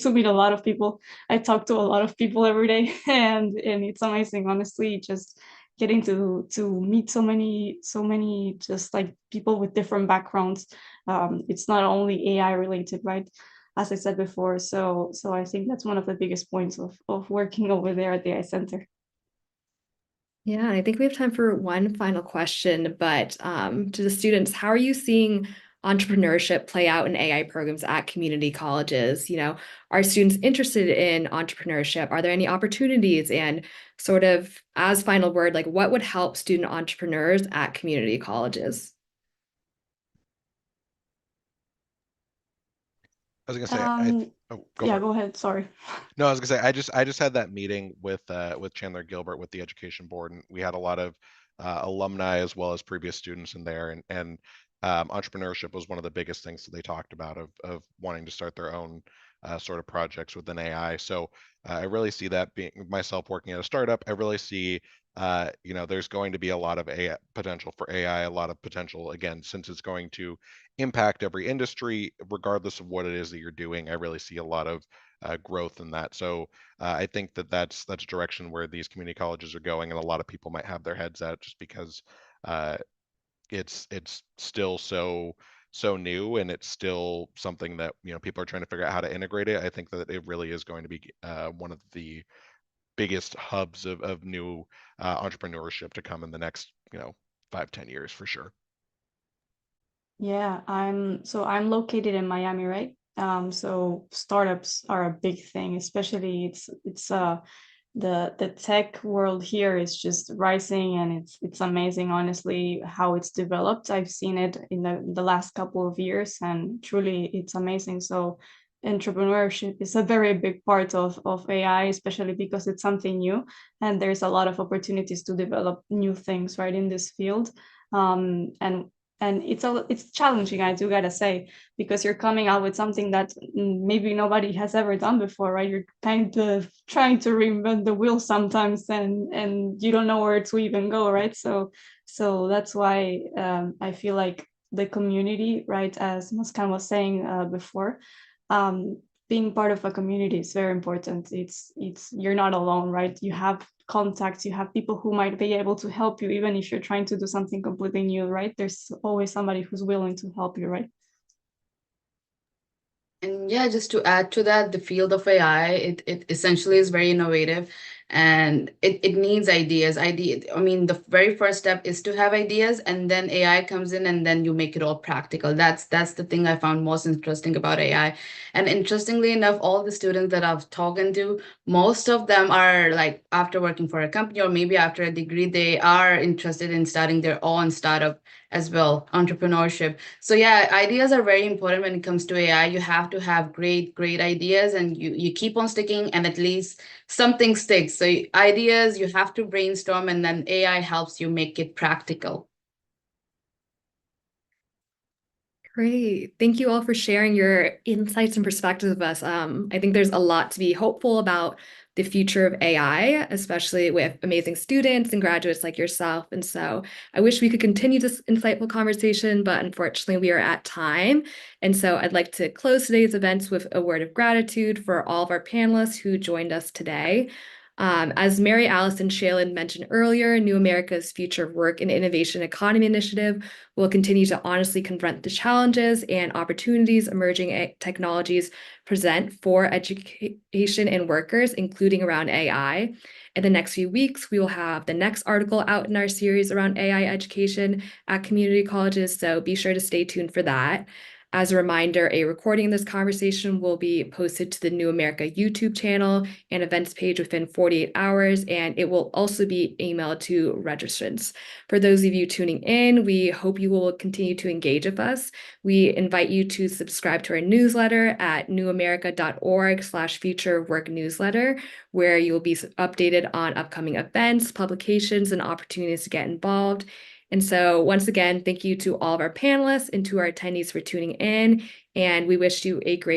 to meet a lot of people. I talk to a lot of people every day, and it's amazing, honestly, just getting to meet so many just like people with different backgrounds. It's not only AI related, right? As I said before. So I think that's one of the biggest points of working over there at the AI Center. Yeah, I think we have time for one final question, but to the students, how are you seeing entrepreneurship play out in AI programs at community colleges? Are students interested in entrepreneurship? Are there any opportunities? And sort of as final word, like what would help student entrepreneurs at community colleges? I was gonna say, go ahead. Sorry. No, I was gonna say, I just had that meeting with Chandler Gilbert with the Education Board, and we had a lot of alumni as well as previous students in there, and entrepreneurship was one of the biggest things that they talked about of wanting to start their own sort of projects within AI. So I really see that being myself working at a startup. I really see there's going to be a lot of AI potential for AI, a lot of potential, again, since it's going to impact every industry, regardless of what it is that you're doing. I really see a lot of growth in that. So I think that's a direction where these community colleges are going, and a lot of people might have their heads out just because it's still so new, and it's still something that people are trying to figure out how to integrate it. I think that it really is going to be one of the biggest hubs of new entrepreneurship to come in the next 5-10 years for sure. Yeah, I'm located in Miami, right? So startups are a big thing, especially it's the tech world here is just rising, and it's amazing, honestly, how it's developed. I've seen it in the last couple of years, and truly it's amazing. So entrepreneurship is a very big part of AI, especially because it's something new, and there's a lot of opportunities to develop new things right in this field. And it's challenging, I do gotta say, because you're coming out with something that maybe nobody has ever done before, right? You're kind of trying to reinvent the wheel sometimes, and you don't know where to even go, right? So that's why I feel like the community, right, as Muskan was saying before, being part of a community is very important. It's you're not alone, right? You have contacts, you have people who might be able to help you, even if you're trying to do something completely new, right? There's always somebody who's willing to help you, right? And yeah, just to add to that, the field of AI, it essentially is very innovative, and it needs ideas. I mean, the very first step is to have ideas, and then AI comes in, and then you make it all practical. That's the thing I found most interesting about AI. And interestingly enough, all the students that I've talked to, most of them are like after working for a company or maybe after a degree, they are interested in starting their own startup as well, entrepreneurship. So yeah, ideas are very important when it comes to AI. You have to have great ideas, and you keep on sticking, and at least something sticks. So ideas, you have to brainstorm, and then AI helps you make it practical. Great. Thank you all for sharing your insights and perspectives with us. I think there's a lot to be hopeful about the future of AI, especially with amazing students and graduates like yourself. And so I wish we could continue this insightful conversation, but unfortunately we are at time. And so I'd like to close today's events with a word of gratitude for all of our panelists who joined us today. As Mary Alice and Shaylin mentioned earlier, New America's Future of Work and Innovation Economy Initiative will continue to honestly confront the challenges and opportunities emerging technologies present for education and workers, including around AI. In the next few weeks, we will have the next article out in our series around AI education at community colleges, so be sure to stay tuned for that. As a reminder, a recording of this conversation will be posted to the New America YouTube channel and events page within 48 hours, and it will also be emailed to registrants. For those of you tuning in, we hope you will continue to engage with us. We invite you to subscribe to our newsletter at newamerica.org/future work newsletter, where you'll be updated on upcoming events, publications, and opportunities to get involved. And so once again, thank you to all of our panelists and to our attendees for tuning in, and we wish you a great